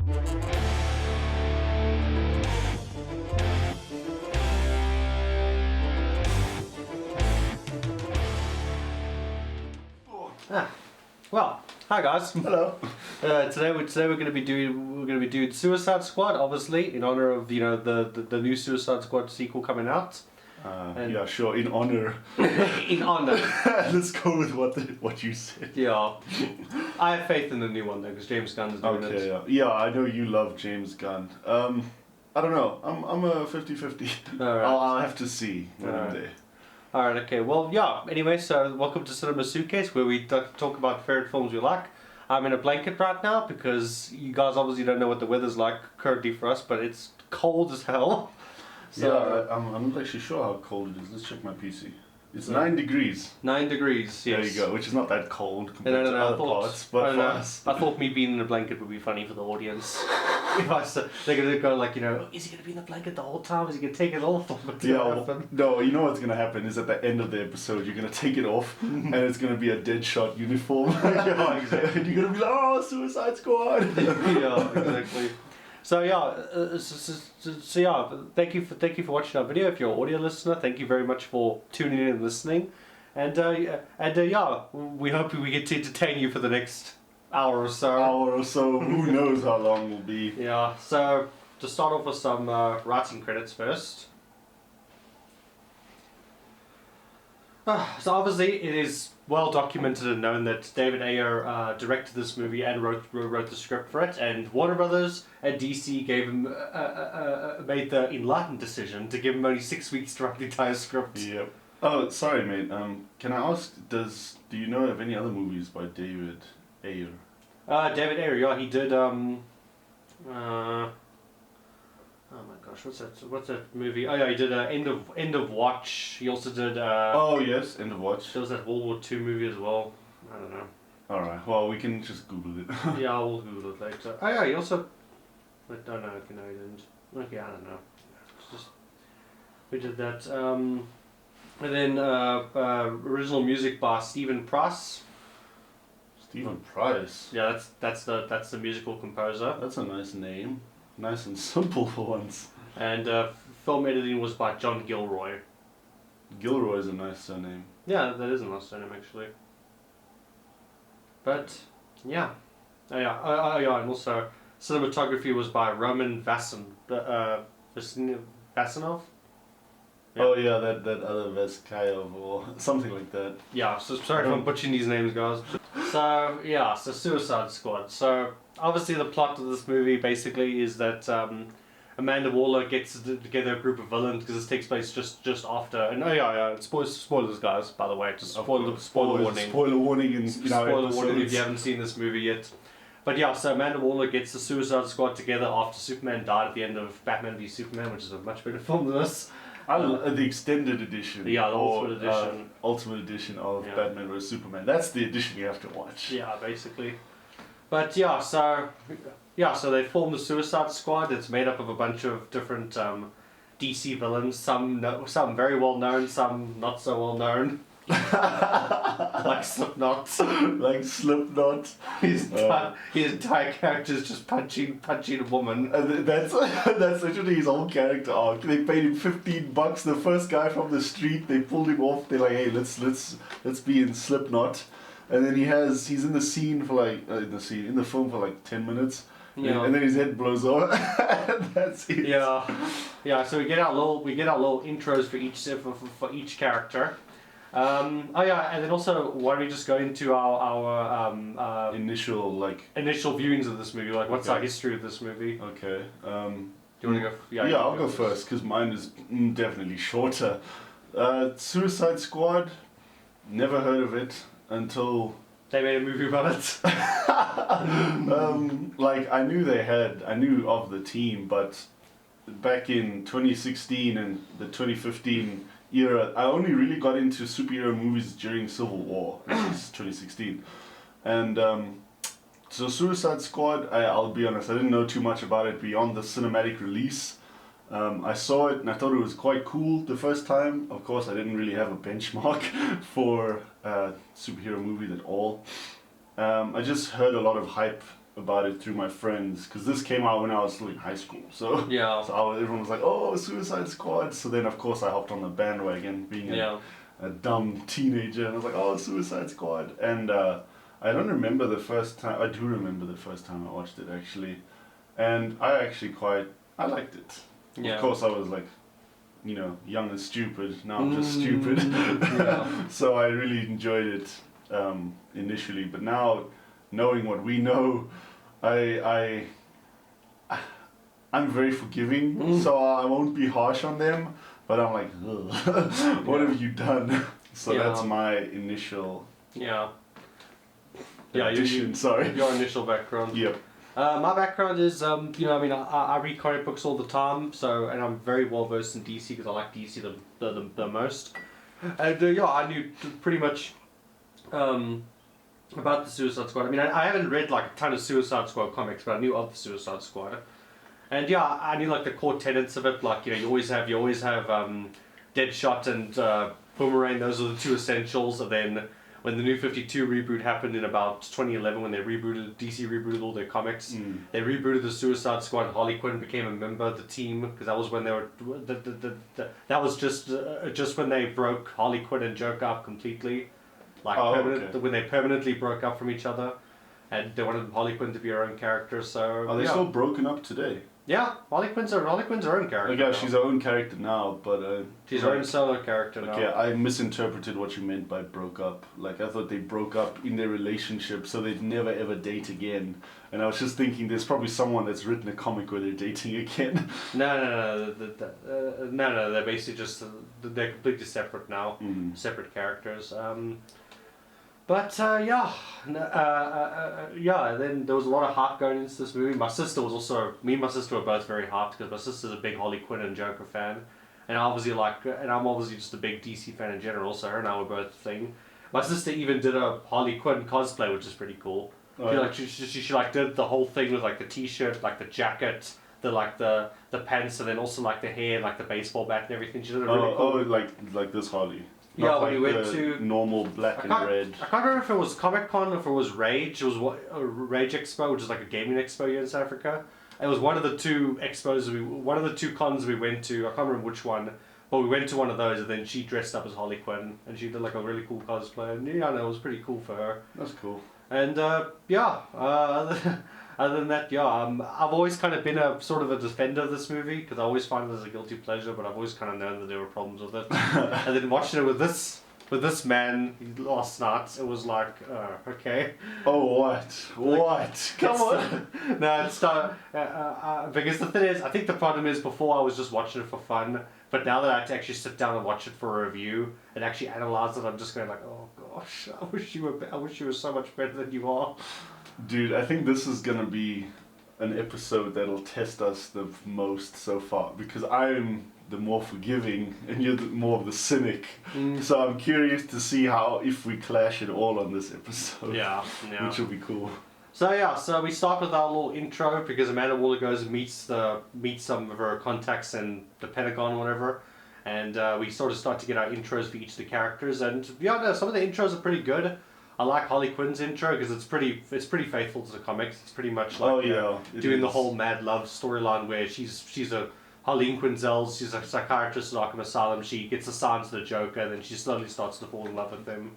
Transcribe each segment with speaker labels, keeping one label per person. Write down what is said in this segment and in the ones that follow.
Speaker 1: Well, hi guys.
Speaker 2: Hello.
Speaker 1: Today we're going to be doing Suicide Squad, obviously in honor of the new Suicide Squad sequel coming out.
Speaker 2: Yeah, sure. In honor.
Speaker 1: In honor.
Speaker 2: Let's go with what you said.
Speaker 1: Yeah, I have faith in the new one though because James Gunn is doing it.
Speaker 2: Okay. Yeah, I know you love James Gunn. I don't know. I'm a 50-50.
Speaker 1: All right.
Speaker 2: I'll have to see one day.
Speaker 1: Alright, okay, well, yeah, anyway, so welcome to Cinema Suitcase, where we talk about favorite films we like. I'm in a blanket right now because you guys obviously don't know what the weather's like currently for us, but it's cold as hell. So,
Speaker 2: yeah, I'm not actually sure how cold it is. Let's check my PC. It's 9 degrees.
Speaker 1: 9 degrees, yes.
Speaker 2: There you go, which is not that cold compared to other parts, but for us.
Speaker 1: I thought me being in a blanket would be funny for the audience. They're going to go like, is he going to be in the blanket the whole time? Is he going to take it off?
Speaker 2: No, you know what's going to happen is at the end of the episode, you're going to take it off and it's going to be a Deadshot uniform.
Speaker 1: Yeah, exactly.
Speaker 2: And you're going to be like, oh, Suicide Squad.
Speaker 1: Yeah, exactly. So yeah, thank you for watching our video. If you're an audio listener, thank you very much for tuning in and listening. And yeah, we hope we get to entertain you for the next hour or so.
Speaker 2: Who knows how long we'll be.
Speaker 1: Yeah. So to start off with some writing credits first. So obviously it is well documented and known that David Ayer directed this movie and wrote the script for it, and Warner Brothers and DC gave him made the enlightened decision to give him only 6 weeks to write the entire script.
Speaker 2: Yep. Oh, sorry, mate. Can I ask? Do you know of any other movies by David Ayer?
Speaker 1: David Ayer, yeah, he did. Oh my gosh, what's that movie? Oh yeah, he did End of Watch. He also did.
Speaker 2: Oh yes, End of Watch.
Speaker 1: There was that World War II movie as well. I don't know.
Speaker 2: All right. Well, we can just Google it.
Speaker 1: Yeah, we'll Google it later. Oh yeah, he also. I don't know. Okay, no, he didn't. Okay, I don't know. It's just we did that. And then original music by Stephen Price.
Speaker 2: Stephen Price.
Speaker 1: Yeah, that's the musical composer.
Speaker 2: That's a nice name. Nice and simple for once.
Speaker 1: And film editing was by John Gilroy.
Speaker 2: Gilroy is a nice surname.
Speaker 1: Yeah, that is a nice surname actually. But yeah, yeah, and also cinematography was by Roman Vasanov. Yeah.
Speaker 2: Oh yeah, that other Veskayev or something like that.
Speaker 1: Yeah, so sorry if I'm butchering these names, guys. So yeah, so Suicide Squad. So obviously the plot of this movie basically is that Amanda Waller gets together a group of villains because this takes place just after. And spoilers, guys. By the way, just spoiler warning.
Speaker 2: Spoiler warning in
Speaker 1: spoiler warning if you haven't seen this movie yet. But yeah, so Amanda Waller gets the Suicide Squad together after Superman died at the end of Batman v Superman, which is a much better film than this.
Speaker 2: The extended edition.
Speaker 1: Yeah, the ultimate edition.
Speaker 2: Ultimate edition of Batman vs Superman. That's the edition you have to watch.
Speaker 1: Yeah, basically. But yeah, so they form the Suicide Squad. It's made up of a bunch of different DC villains. Some very well known, some not so well known. Like Slipknot. His entire character is just punching a woman.
Speaker 2: That's literally his whole character arc. They paid him $15. The first guy from the street, they pulled him off. They're like, hey, let's be in Slipknot. And then he's in the scene for like in the film for like 10 minutes. Yeah. And then his head blows off. That's it.
Speaker 1: Yeah. So we get our little intros for each character. And then also why don't we just go into our
Speaker 2: initial
Speaker 1: viewings of this movie? Like, what's our history of this movie?
Speaker 2: Okay.
Speaker 1: Do you want to go?
Speaker 2: Yeah, I'll go first because mine is definitely shorter. Suicide Squad. Never heard of it until
Speaker 1: they made a movie about it.
Speaker 2: I knew of the team, but back in 2016 and the 2015 era, I only really got into superhero movies during Civil War, which is 2016. And so Suicide Squad, I'll be honest, I didn't know too much about it beyond the cinematic release. I saw it and I thought it was quite cool the first time. Of course, I didn't really have a benchmark for superhero movies at all. I just heard a lot of hype about it through my friends, because this came out when I was still in high school. So
Speaker 1: Yeah.
Speaker 2: so everyone was like, "Oh, Suicide Squad!" So then, of course, I hopped on the bandwagon, being a dumb teenager, and I was like, "Oh, Suicide Squad!" And I don't remember the first time. I do remember the first time I watched it actually, and I actually I liked it.
Speaker 1: Yeah.
Speaker 2: Of course, I was like, young and stupid. Now I'm just stupid. So I really enjoyed it initially, but now, knowing what we know, I'm very forgiving, so I won't be harsh on them. But I'm like, ugh, what have you done? So that's my initial.
Speaker 1: Yeah.
Speaker 2: Addition, sorry.
Speaker 1: Your initial background.
Speaker 2: Yep.
Speaker 1: My background is, I read comic books all the time, and I'm very well versed in DC because I like DC the most. And I knew pretty much about the Suicide Squad. I mean, I haven't read like a ton of Suicide Squad comics, but I knew of the Suicide Squad. And I knew like the core tenets of it. Like you always have Deadshot and Boomerang. Those are the two essentials. And then when the New 52 reboot happened in about 2011, when DC rebooted all their comics, they rebooted the Suicide Squad. Harley Quinn became a member of the team because that was when they were that was just when they broke Harley Quinn and Joker up completely, when they permanently broke up from each other, and they wanted Harley Quinn to be her own character. So
Speaker 2: are they still broken up today?
Speaker 1: Yeah, Harley Quinn's her own character.
Speaker 2: Okay, she's her own character now, but
Speaker 1: she's her own solo character now.
Speaker 2: Okay, I misinterpreted what you meant by broke up. Like I thought they broke up in their relationship, so they'd never ever date again. And I was just thinking, there's probably someone that's written a comic where they're dating again.
Speaker 1: No. They're basically they're completely separate now, separate characters. But then there was a lot of hype going into this movie. My sister was also, me and my sister were both very hyped because my sister's a big Harley Quinn and Joker fan, and I'm obviously just a big DC fan in general. So her and I were both thing. My sister even did a Harley Quinn cosplay, which is pretty cool. She did the whole thing with like the t-shirt, like the jacket, the pants, and then also like the hair, and, like the baseball bat and everything. She did a really cool.
Speaker 2: Like this Harley.
Speaker 1: Not
Speaker 2: when
Speaker 1: we went to
Speaker 2: normal black and red.
Speaker 1: I can't remember if it was Comic Con or if it was Rage. It was a Rage Expo, which is like a gaming expo here in South Africa. It was one of the two expos one of the two cons we went to. I can't remember which one, but we went to one of those, and then she dressed up as Harley Quinn, and she did like a really cool cosplay. And it was pretty cool for her.
Speaker 2: That's cool.
Speaker 1: And other than that, I've always kind of been a sort of a defender of this movie because I always find it as a guilty pleasure, but I've always kind of known that there were problems with it. And then watching it with this man last night, it was like, okay.
Speaker 2: Oh, what? Come on.
Speaker 1: No, it's not. Because the thing is, I think the problem is before I was just watching it for fun, but now that I have to actually sit down and watch it for a review and actually analyze it, I'm just going like, oh gosh, I wish you were so much better than you are.
Speaker 2: Dude, I think this is gonna be an episode that'll test us the most so far because I'm the more forgiving and you're more of the cynic. So I'm curious to see if we clash at all on this episode.
Speaker 1: Yeah.
Speaker 2: Which will be cool.
Speaker 1: So we start with our little intro because Amanda Waller goes and meets some of her contacts in the Pentagon or whatever, and we sort of start to get our intros for each of the characters. And some of the intros are pretty good. I like Harley Quinn's intro because it's pretty faithful to the comics. It's pretty much like doing the whole Mad Love storyline where she's a Harleen Quinzel, she's a psychiatrist at Arkham Asylum. She gets assigned to the Joker, and then she slowly starts to fall in love with him.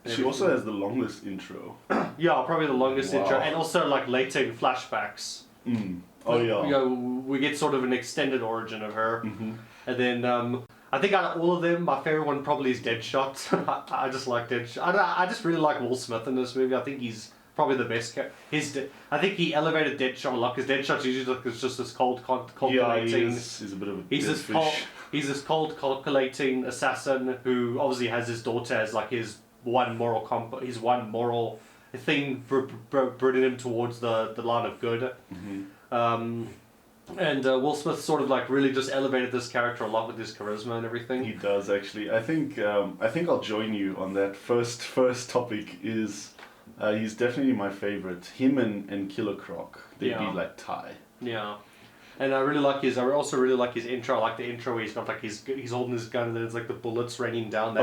Speaker 2: She also has the longest intro.
Speaker 1: Yeah, probably the longest intro, and also like later in flashbacks. We get sort of an extended origin of her, and then. I think out of all of them, my favorite one probably is Deadshot. I just like Deadshot. I just really like Will Smith in this movie. I think he's probably the best character. I think he elevated Deadshot a lot because Deadshot's usually just this cold calculating.
Speaker 2: Yeah, he's a bit of a
Speaker 1: he's this cold calculating assassin who obviously has his daughter as like his one moral thing for bringing him towards the line of good. And Will Smith sort of like really just elevated this character a lot with his charisma and everything.
Speaker 2: He does actually. I think I'll join you on that. First topic is he's definitely my favorite. Him and Killer Croc. They'd be like tie. Yeah.
Speaker 1: And I also really like his intro. I like the intro where he's got like he's holding his gun and then it's like the bullets raining down.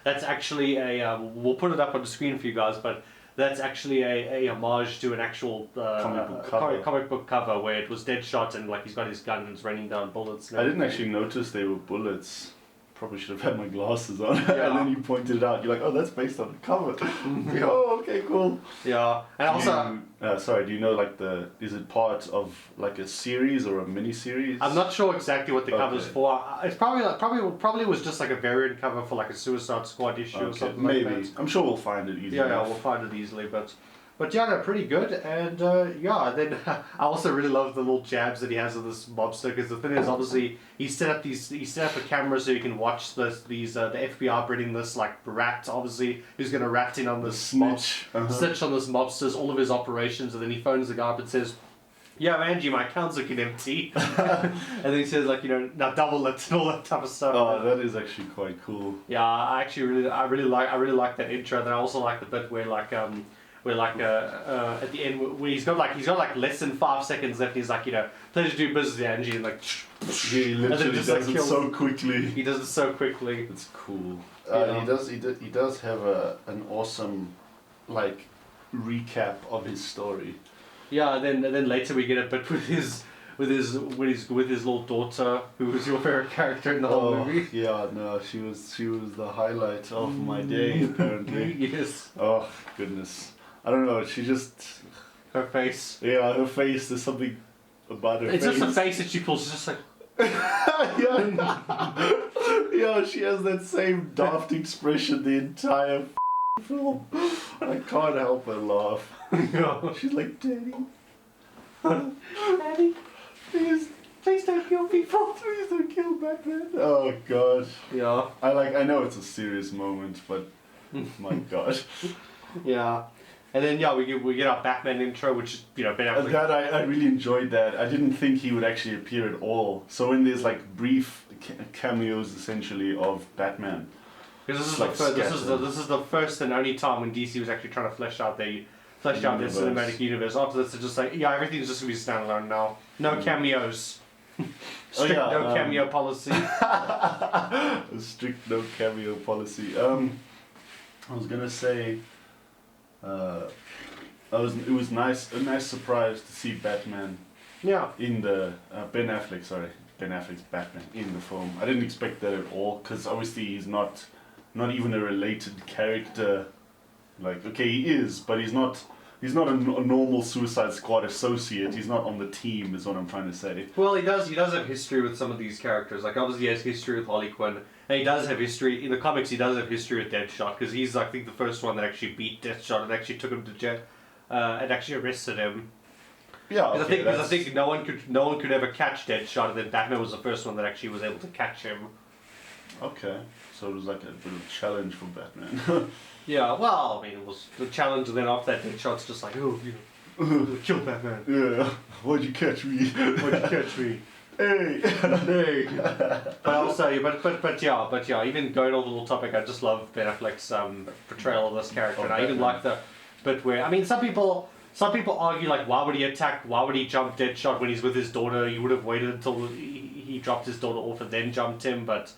Speaker 1: That's actually a we'll put it up on the screen for you guys, but that's actually a homage to an actual comic book cover where it was Deadshot and like he's got his gun and it's raining down bullets.
Speaker 2: I didn't actually notice they were bullets. Probably should have had my glasses on.
Speaker 1: Yeah.
Speaker 2: And then you pointed it out. You're like, oh, that's based on the cover. Oh, okay, cool.
Speaker 1: Yeah, and also.
Speaker 2: Sorry, do you know like is it part of like a series or a mini series?
Speaker 1: I'm not sure exactly what the cover's for. It's probably was just like a variant cover for like a Suicide Squad issue or something
Speaker 2: maybe.
Speaker 1: like that.
Speaker 2: I'm sure we'll find it easily.
Speaker 1: Yeah, we'll find it easily, but yeah, they're pretty good, and then I also really love the little jabs that he has with this mobster, because the thing is, obviously, he set up a camera so you can watch the FBI bringing this like rat, obviously, who's going to rat in on this
Speaker 2: snitch
Speaker 1: on this mobster's all of his operations, and then he phones the guy up and says, "Yeah, Angie, my account's looking empty," and then he says like, now double it and all that type of stuff.
Speaker 2: Oh, that is actually quite cool.
Speaker 1: Yeah, I really like that intro. Then I also like the bit where at the end where he's got like less than 5 seconds left. He's like, pleasure to do business, Angie, and like
Speaker 2: he literally does it so quickly.
Speaker 1: He does it so quickly.
Speaker 2: It's cool. He does have an awesome like recap of his story.
Speaker 1: Yeah, and then later we get a bit with his little daughter, who was your favorite character in the whole movie.
Speaker 2: Yeah, no, she was the highlight of my day apparently.
Speaker 1: Yes.
Speaker 2: Oh goodness. I don't know, she just...
Speaker 1: Her face.
Speaker 2: Yeah, her face, there's something about her face.
Speaker 1: It's just the face that she pulls, it's just like...
Speaker 2: yeah, she has that same daft expression the entire film. I can't help but laugh.
Speaker 1: Yeah.
Speaker 2: She's like, Daddy.
Speaker 1: Daddy, please don't kill people.
Speaker 2: Please don't kill Batman. Oh, God.
Speaker 1: Yeah.
Speaker 2: I know it's a serious moment, but my God.
Speaker 1: Yeah. And then we get our Batman intro, which Ben Affleck.
Speaker 2: That I really enjoyed that. I didn't think he would actually appear at all. So when there's like brief cameos essentially of Batman.
Speaker 1: Because this is the first and only time when DC was actually trying to flesh out their cinematic universe. After this, it's just like everything's just gonna be standalone now. No cameos. Strict no cameo policy.
Speaker 2: A strict no cameo policy. I was gonna say. It was a nice surprise to see Batman.
Speaker 1: Yeah.
Speaker 2: In the Ben Affleck's Batman in the film. I didn't expect that at all, because obviously he's not even a related character. Like, okay, he is, but he's not a normal Suicide Squad associate. He's not on the team, is what I'm trying to say.
Speaker 1: Well, he does have history with some of these characters. Like, obviously he has history with Harley Quinn. And he does have history, in the comics he does have history with Deadshot, because he's, I think, the first one that actually beat Deadshot and actually took him to jail, and actually arrested him.
Speaker 2: Yeah,
Speaker 1: Because I think no one could ever catch Deadshot, and then Batman was the first one that actually was able to catch him.
Speaker 2: Okay, so it was like a bit of a challenge for Batman.
Speaker 1: Yeah, well, I mean, it was the challenge, and then after that, Deadshot's just like, kill Batman.
Speaker 2: Yeah, why'd you catch me? Hey!
Speaker 1: But also, even going on the little topic, I just love Ben Affleck's portrayal of this character, and I even like the bit where, I mean, some people argue, like, why would he jump Deadshot when he's with his daughter? He would have waited until he dropped his daughter off and then jumped him, but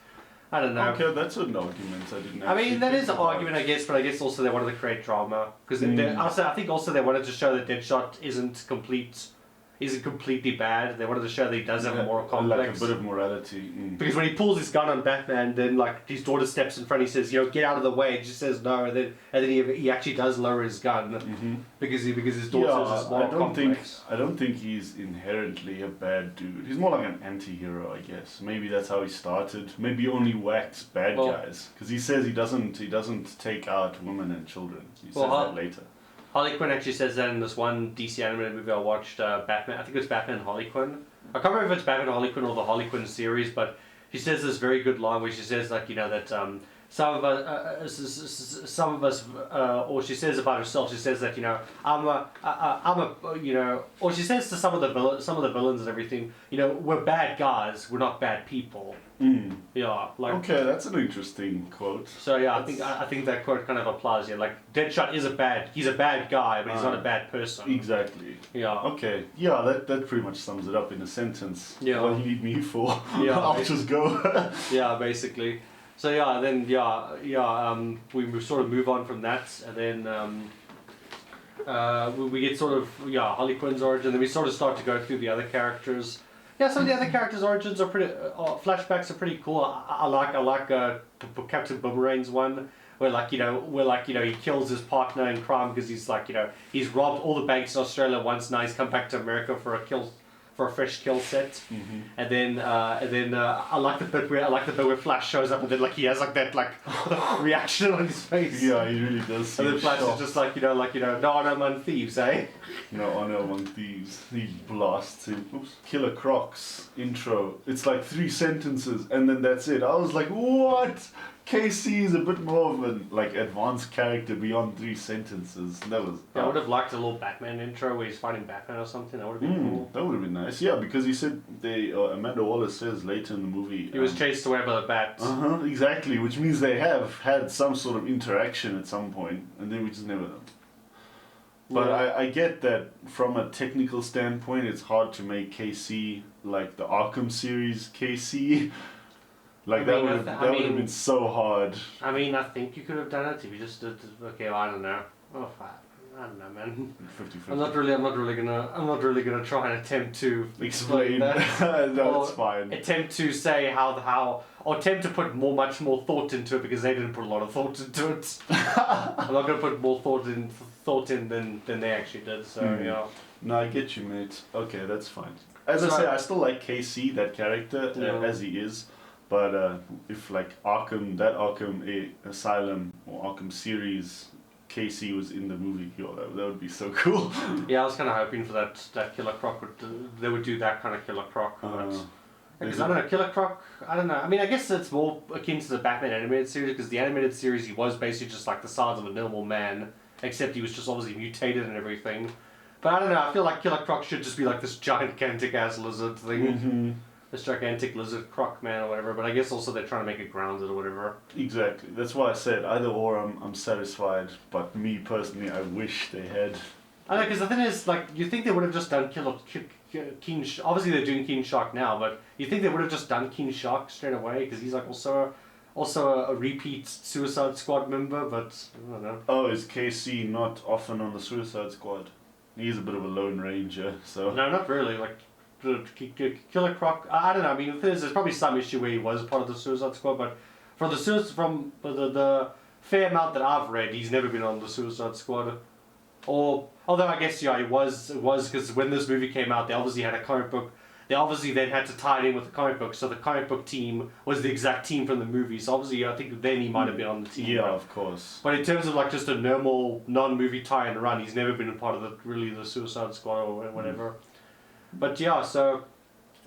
Speaker 1: I don't know.
Speaker 2: Okay, that's an argument.
Speaker 1: I mean, that is an argument, I guess, but I guess also they wanted to create drama, because I think also they wanted to show that Deadshot isn't completely bad. They wanted to show that he does have a moral complex.
Speaker 2: Like a bit of morality.
Speaker 1: Because when he pulls his gun on Batman, then like his daughter steps in front, he says, get out of the way, and she says no, and then he actually does lower his gun because his daughter has this moral complex.
Speaker 2: I don't think he's inherently a bad dude. He's more like an anti-hero, I guess. Maybe that's how he started. Maybe he only whacks bad guys, because he says he doesn't take out women and children. He says that later.
Speaker 1: Harley Quinn actually says that in this one DC animated movie I watched, Batman. I think it was Batman and Harley Quinn. I can't remember if it's Batman and Harley Quinn or the Harley Quinn series, but she says this very good line where she says like that some of us, or she says about herself. She says that or she says to some of the villains and everything. We're bad guys. We're not bad people. Yeah, like
Speaker 2: okay, that's an interesting quote.
Speaker 1: So yeah, I think that quote kind of applies here. Like Deadshot he's a bad guy, but he's not a bad person.
Speaker 2: Exactly.
Speaker 1: Yeah.
Speaker 2: Okay. Yeah, that pretty much sums it up in a sentence.
Speaker 1: Yeah.
Speaker 2: What do you need me for?
Speaker 1: Yeah.
Speaker 2: I'll just go.
Speaker 1: Yeah, basically. So yeah, then we sort of move on from that, and then we get sort of Harley Quinn's origin. Then we sort of start to go through the other characters. Yeah, some of the other characters' origins are pretty. Flashbacks are pretty cool. I like Captain Boomerang's one. Where he kills his partner in crime because he's robbed all the banks in Australia once. Now he's come back to America for a fresh kill set.
Speaker 2: Mm-hmm.
Speaker 1: And then I like the bit where Flash shows up and then he has that reaction on his face.
Speaker 2: Yeah, he really does.
Speaker 1: And then Flash is just no honor among thieves, eh?
Speaker 2: No honor among thieves. He blasts him. Oops. Killer Croc's intro. It's like 3 sentences and then that's it. I was like, what? KC is a bit more of an advanced character beyond 3 sentences. That was.
Speaker 1: I would have liked a little Batman intro where he's fighting Batman or something. That would have been cool.
Speaker 2: That would have been nice. Yeah, because he said Amanda Waller says later in the movie
Speaker 1: he was chased away by the bat.
Speaker 2: Exactly, which means they have had some sort of interaction at some point, and then we just never know. But yeah. I get that from a technical standpoint, it's hard to make KC like the Arkham series KC. That would have been so hard.
Speaker 1: I mean, I think you could have done it if you just did. Okay, well, I don't know. Oh, I don't know, man.
Speaker 2: 50-50.
Speaker 1: I'm not really gonna try and attempt to
Speaker 2: explain that. No, it's fine.
Speaker 1: Attempt to say how, or attempt to put much more thought into it because they didn't put a lot of thought into it. I'm not gonna put more thought in than they actually did. So yeah.
Speaker 2: No, I get you, mate. Okay, that's fine. As I say, I still like KC, that character, as he is. But if Arkham Asylum or Arkham series, KC was in the movie, that would be so cool.
Speaker 1: Yeah, I was kind of hoping for that Killer Croc they would do that kind of Killer Croc. Because I don't know, Killer Croc, I don't know. I mean, I guess it's more akin to the Batman animated series because the animated series he was basically just like the size of a normal man, except he was just obviously mutated and everything. But I don't know, I feel like Killer Croc should just be like this gigantic ass lizard thing.
Speaker 2: Mm-hmm.
Speaker 1: This gigantic lizard croc man or whatever, but I guess also they're trying to make it grounded or whatever.
Speaker 2: Exactly. That's why I said either or I'm satisfied, but me personally, I wish they had.
Speaker 1: I know, because the thing is, you think they would have just done King Shark. Obviously they're doing King Shark now, but you think they would have just done King Shark straight away, because he's also a repeat Suicide Squad member, but I don't know.
Speaker 2: Oh, is KC not often on the Suicide Squad? He's a bit of a Lone Ranger, so.
Speaker 1: No, not really, Killer Croc, I don't know. I mean, the thing is, there's probably some issue where he was part of the Suicide Squad, but from the fair amount that I've read, he's never been on the Suicide Squad. Although I guess he was because when this movie came out, they obviously had a comic book. They obviously then had to tie it in with the comic book, so the comic book team was the exact team from the movie. So obviously, I think then he might have been on the team.
Speaker 2: Yeah, of course.
Speaker 1: But in terms of just a normal non-movie tie and run, he's never been a part of the Suicide Squad or whatever. But yeah, so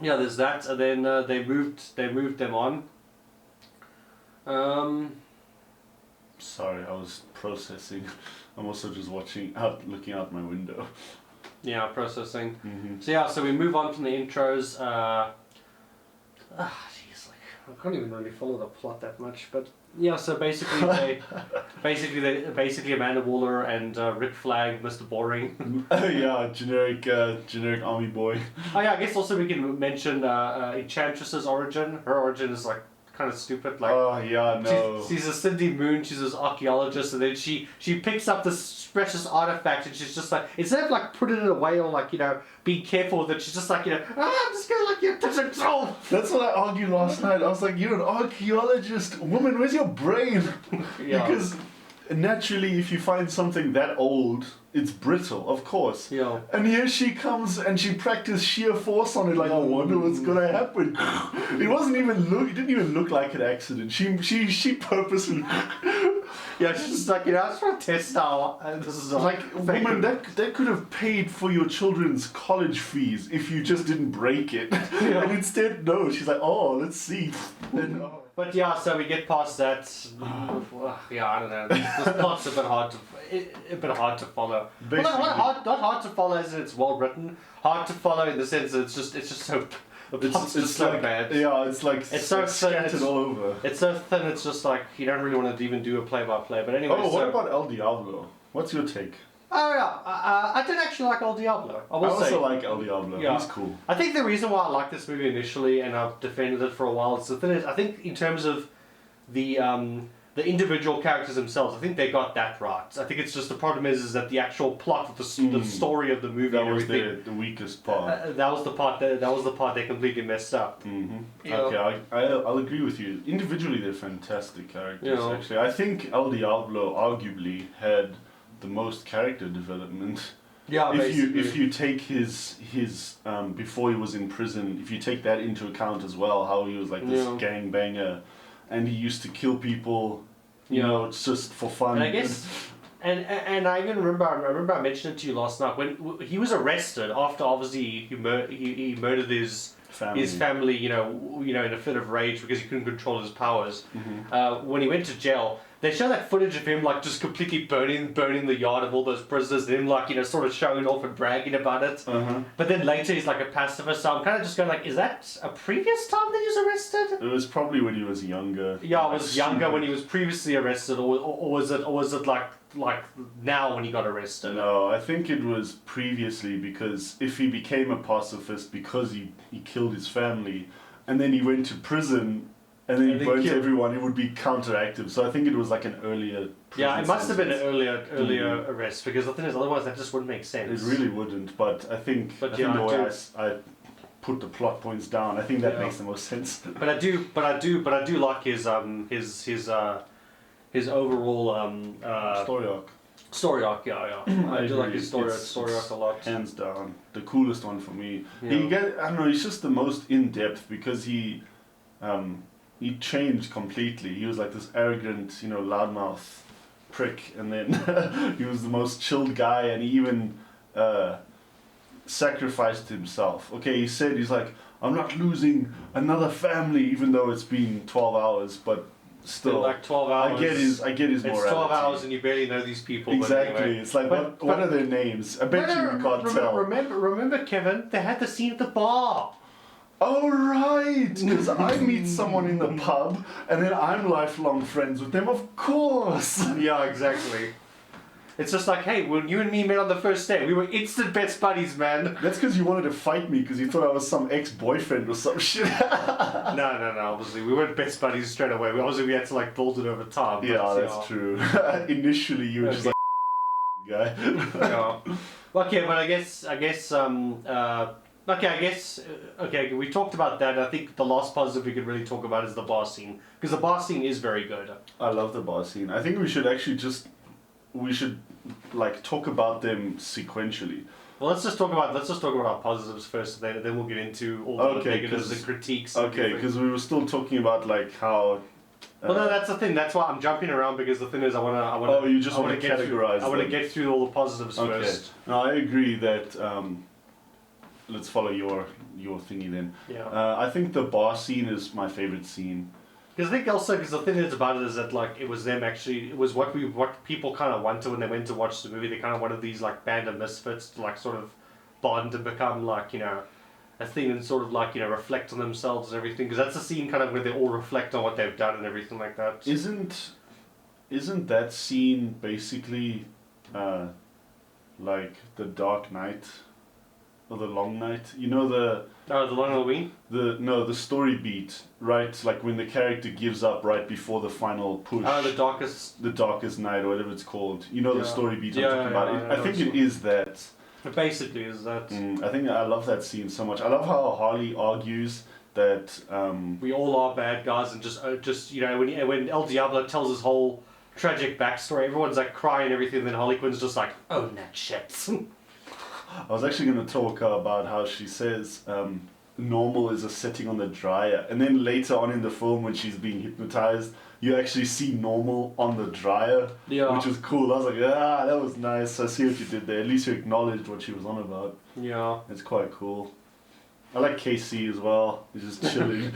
Speaker 1: there's that, and then they moved them on.
Speaker 2: Sorry, I was processing. I'm also just looking out my window.
Speaker 1: Yeah, processing.
Speaker 2: Mm-hmm.
Speaker 1: So we move on from the intros. Jeez, I can't even really follow the plot that much, but yeah. So basically, basically Amanda Waller and Rick Flag, Mr. Boring.
Speaker 2: Yeah, generic army boy.
Speaker 1: Oh yeah, I guess also we can mention Enchantress's origin. Her origin is kind of stupid.
Speaker 2: Oh yeah, no.
Speaker 1: She's a Cindy Moon. She's this archaeologist, and then she picks up this precious artifact, and she's just instead of putting it away or be careful with it, she's just I'm just gonna touch it. Oh.
Speaker 2: That's what I argued last night. I was like, you're an archaeologist, woman. Where's your brain?
Speaker 1: Yeah.
Speaker 2: Because naturally, if you find something that old, it's brittle, of course.
Speaker 1: Yeah.
Speaker 2: And here she comes and she practiced sheer force on it. I wonder what's gonna happen. It didn't even look like an accident. She purposely.
Speaker 1: Yeah, she's just I just want to test how this is
Speaker 2: woman, that could have paid for your children's college fees if you just didn't break it. Yeah. And instead, no. She's let's see. And,
Speaker 1: But yeah, so we get past that. Yeah, I don't know. This plot's a bit hard to follow. Well, not hard to follow as in it's well written. Hard to follow in the sense that it's just so. It's just so bad.
Speaker 2: Yeah, it's so scattered all over.
Speaker 1: It's so thin. It's just you don't really want to even do a play-by-play. But anyway.
Speaker 2: What about El Diablo? What's your take?
Speaker 1: Oh yeah, I did actually like El Diablo. I
Speaker 2: also like El Diablo.
Speaker 1: Yeah.
Speaker 2: He's cool.
Speaker 1: I think the reason why I liked this movie initially, and I've defended it for a while, is the thing is, I think in terms of the the individual characters themselves, I think they got that right. I think it's just the problem is that the actual plot of the story of the movie
Speaker 2: That
Speaker 1: and
Speaker 2: was
Speaker 1: everything.
Speaker 2: the weakest part.
Speaker 1: That was the part they completely messed up.
Speaker 2: Mm-hmm.
Speaker 1: Yeah.
Speaker 2: Okay, I'll agree with you. Individually, they're fantastic characters.
Speaker 1: Yeah.
Speaker 2: Actually, I think El Diablo arguably had the most character development.
Speaker 1: Yeah,
Speaker 2: If you take his before he was in prison, if you take that into account as well, how he was like this gangbanger, and he used to kill people, you know, it's just for fun.
Speaker 1: And I guess, and I even remember I mentioned it to you last night when he was arrested after obviously he murdered his family, you know, in a fit of rage because he couldn't control his powers.
Speaker 2: Mm-hmm.
Speaker 1: When he went to jail, they show that footage of him like just completely burning the yard of all those prisoners, and him like, you know, sort of showing off and bragging about it. But then later he's like a pacifist, so I'm kind of just going like, is that a previous time that he was arrested?
Speaker 2: It was probably when he was younger.
Speaker 1: Yeah, it was younger when he was previously arrested, or was it like now when he got arrested?
Speaker 2: No, I think it was previously, because if he became a pacifist because he killed his family, and then he went to prison. And then he burnt everyone, it would be counteractive. So I think it was like an earlier...
Speaker 1: Yeah, it must have been an earlier arrest, because the thing is, otherwise that just wouldn't make sense.
Speaker 2: It really wouldn't, but I think the way I put the plot points down, I think that makes the most sense.
Speaker 1: But I do like his overall
Speaker 2: story arc.
Speaker 1: Story arc, yeah. I do like his story arc a lot.
Speaker 2: Hands down, the coolest one for me.
Speaker 1: Yeah.
Speaker 2: I don't know, he's just the most in depth because he changed completely. He was like this arrogant, you know, loudmouth prick, and then he was the most chilled guy, and he even sacrificed himself. Okay, he said, he's like, I'm not losing another family, even though it's been 12 hours, but still.
Speaker 1: Like 12 hours.
Speaker 2: I get his morality.
Speaker 1: It's 12 hours and you barely know these people.
Speaker 2: Exactly.
Speaker 1: But anyway.
Speaker 2: It's like, what are their names? I bet you can't tell.
Speaker 1: Remember, Kevin, they had the scene at the bar.
Speaker 2: Oh, right! Because I meet someone in the pub, and then I'm lifelong friends with them, of course!
Speaker 1: Yeah, exactly. It's just like, hey, when you and me met on the first day, we were instant best buddies, man.
Speaker 2: That's because you wanted to fight me, because you thought I was some ex-boyfriend or some shit.
Speaker 1: No, obviously. We weren't best buddies straight away. We had to, like, build it over time.
Speaker 2: Yeah, that's true. Initially, you were just like, guy.
Speaker 1: Yeah. Okay, but I guess, we talked about that. I think the last positive we could really talk about is the bar scene, because the bar scene is very good.
Speaker 2: I love the bar scene. I think we should actually like talk about them sequentially.
Speaker 1: Well, let's just talk about positives first. Then we'll get into all the negatives and critiques.
Speaker 2: Okay, because we were still talking about like how.
Speaker 1: Well, no, that's the thing. That's why I'm jumping around, because the thing is, I want to.
Speaker 2: Oh, you just want to categorize.
Speaker 1: I want to get through all the positives first.
Speaker 2: No, I agree that. Let's follow your thingy then.
Speaker 1: Yeah.
Speaker 2: I think the bar scene is my favorite scene.
Speaker 1: Because I think also, because the thing is about it is that like it was them actually, it was what people kind of wanted when they went to watch the movie. They kind of wanted these like band of misfits to like sort of bond and become like, you know, a thing and sort of like, you know, reflect on themselves and everything. Because that's the scene kind of where they all reflect on what they've done and everything like that.
Speaker 2: Isn't that scene basically like the Dark Knight? Or the Long Night, you know the
Speaker 1: Long Halloween.
Speaker 2: The story beat, right? Like when the character gives up right before the final push.
Speaker 1: Oh, the darkest
Speaker 2: night or whatever it's called. You know the story beat I'm talking about.
Speaker 1: I
Speaker 2: think it is that.
Speaker 1: It basically is that.
Speaker 2: I think I love that scene so much. I love how Harley argues that
Speaker 1: we all are bad guys, and just you know when El Diablo tells his whole tragic backstory, everyone's like crying and everything. Then Harley Quinn's just like, own that shit.
Speaker 2: I was actually going to talk about how she says normal is a setting on the dryer, and then later on in the film when she's being hypnotized, you actually see normal on the dryer, which is cool. I was like, that was nice. I see what you did there. At least you acknowledged what she was on about.
Speaker 1: Yeah.
Speaker 2: It's quite cool. I like KC as well. He's just chilling,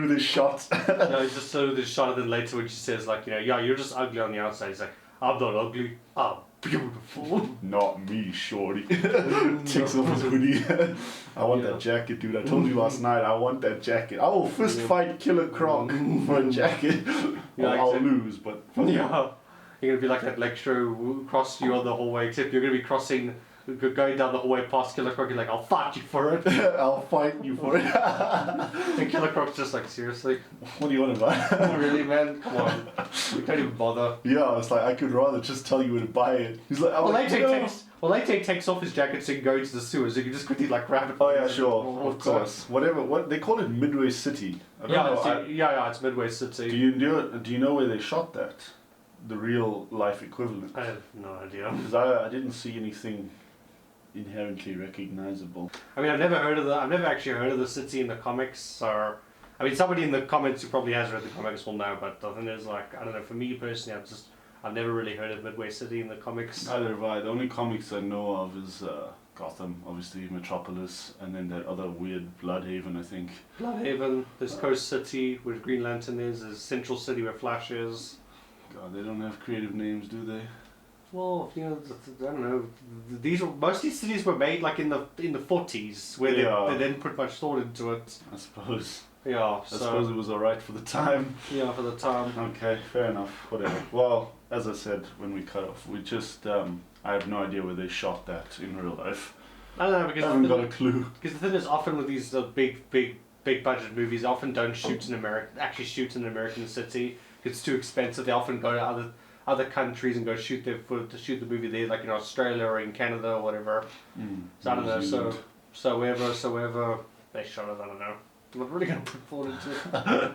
Speaker 2: with his shot.
Speaker 1: No, he's just so with his shot, and then later when she says like, you know, yeah, you're just ugly on the outside. He's like, I'm not ugly. I'm beautiful.
Speaker 2: Not me, shorty. Takes off his hoodie. I want that jacket, dude. I told you last night, I want that jacket. I will fist fight Killer Croc for a jacket. I'll lose, but...
Speaker 1: Yeah. You're going to be like that lecturer who crossed you on the hallway, except you're going to be crossing going down the hallway past Killer Croc, he's like, I'll fight you for it.
Speaker 2: I'll fight you for it.
Speaker 1: And Killer Croc's just like, seriously?
Speaker 2: What do you want to buy?
Speaker 1: Really, man? Come on. We can't even bother.
Speaker 2: Yeah, it's like, I could rather just tell you where to buy it. He's like,
Speaker 1: Well, Latex takes off his jacket so he can go into the sewers. You can just quickly like grab it.
Speaker 2: Oh yeah, sure, of course. Whatever. What they call it, Midway City. I don't know.
Speaker 1: It's Midway City.
Speaker 2: Do you know where they shot that? The real life equivalent.
Speaker 1: I have no idea.
Speaker 2: Because I didn't see anything inherently recognizable.
Speaker 1: I mean, I've never actually heard of the city in the comics. Or, I mean, somebody in the comments who probably has read the comics will know. But the thing is, like, I don't know. For me personally, I've never really heard of Midway City in the comics.
Speaker 2: Neither have I. The only comics I know of is Gotham, obviously, Metropolis, and then that other weird Bloodhaven, I think.
Speaker 1: Bloodhaven, there's Coast City where Green Lantern is, there's Central City where Flash is.
Speaker 2: God, they don't have creative names, do they?
Speaker 1: Well, you know, I don't know. Most of these cities were made like in the 40s, where they didn't put much thought into it.
Speaker 2: I suppose.
Speaker 1: Yeah,
Speaker 2: I suppose it was alright for the time.
Speaker 1: Yeah, for the time.
Speaker 2: Okay, fair enough. Whatever. Well, as I said when we cut off, we just I have no idea where they shot that in real life.
Speaker 1: I don't know because
Speaker 2: I haven't got a clue.
Speaker 1: Because the thing is, often with these big budget movies, they often don't shoot in an American city. It's too expensive. They often go to other countries and go shoot the movie there, like in Australia or in Canada or whatever. So I don't know. So wherever they shot it, I don't know. I'm not really gonna put forward into it.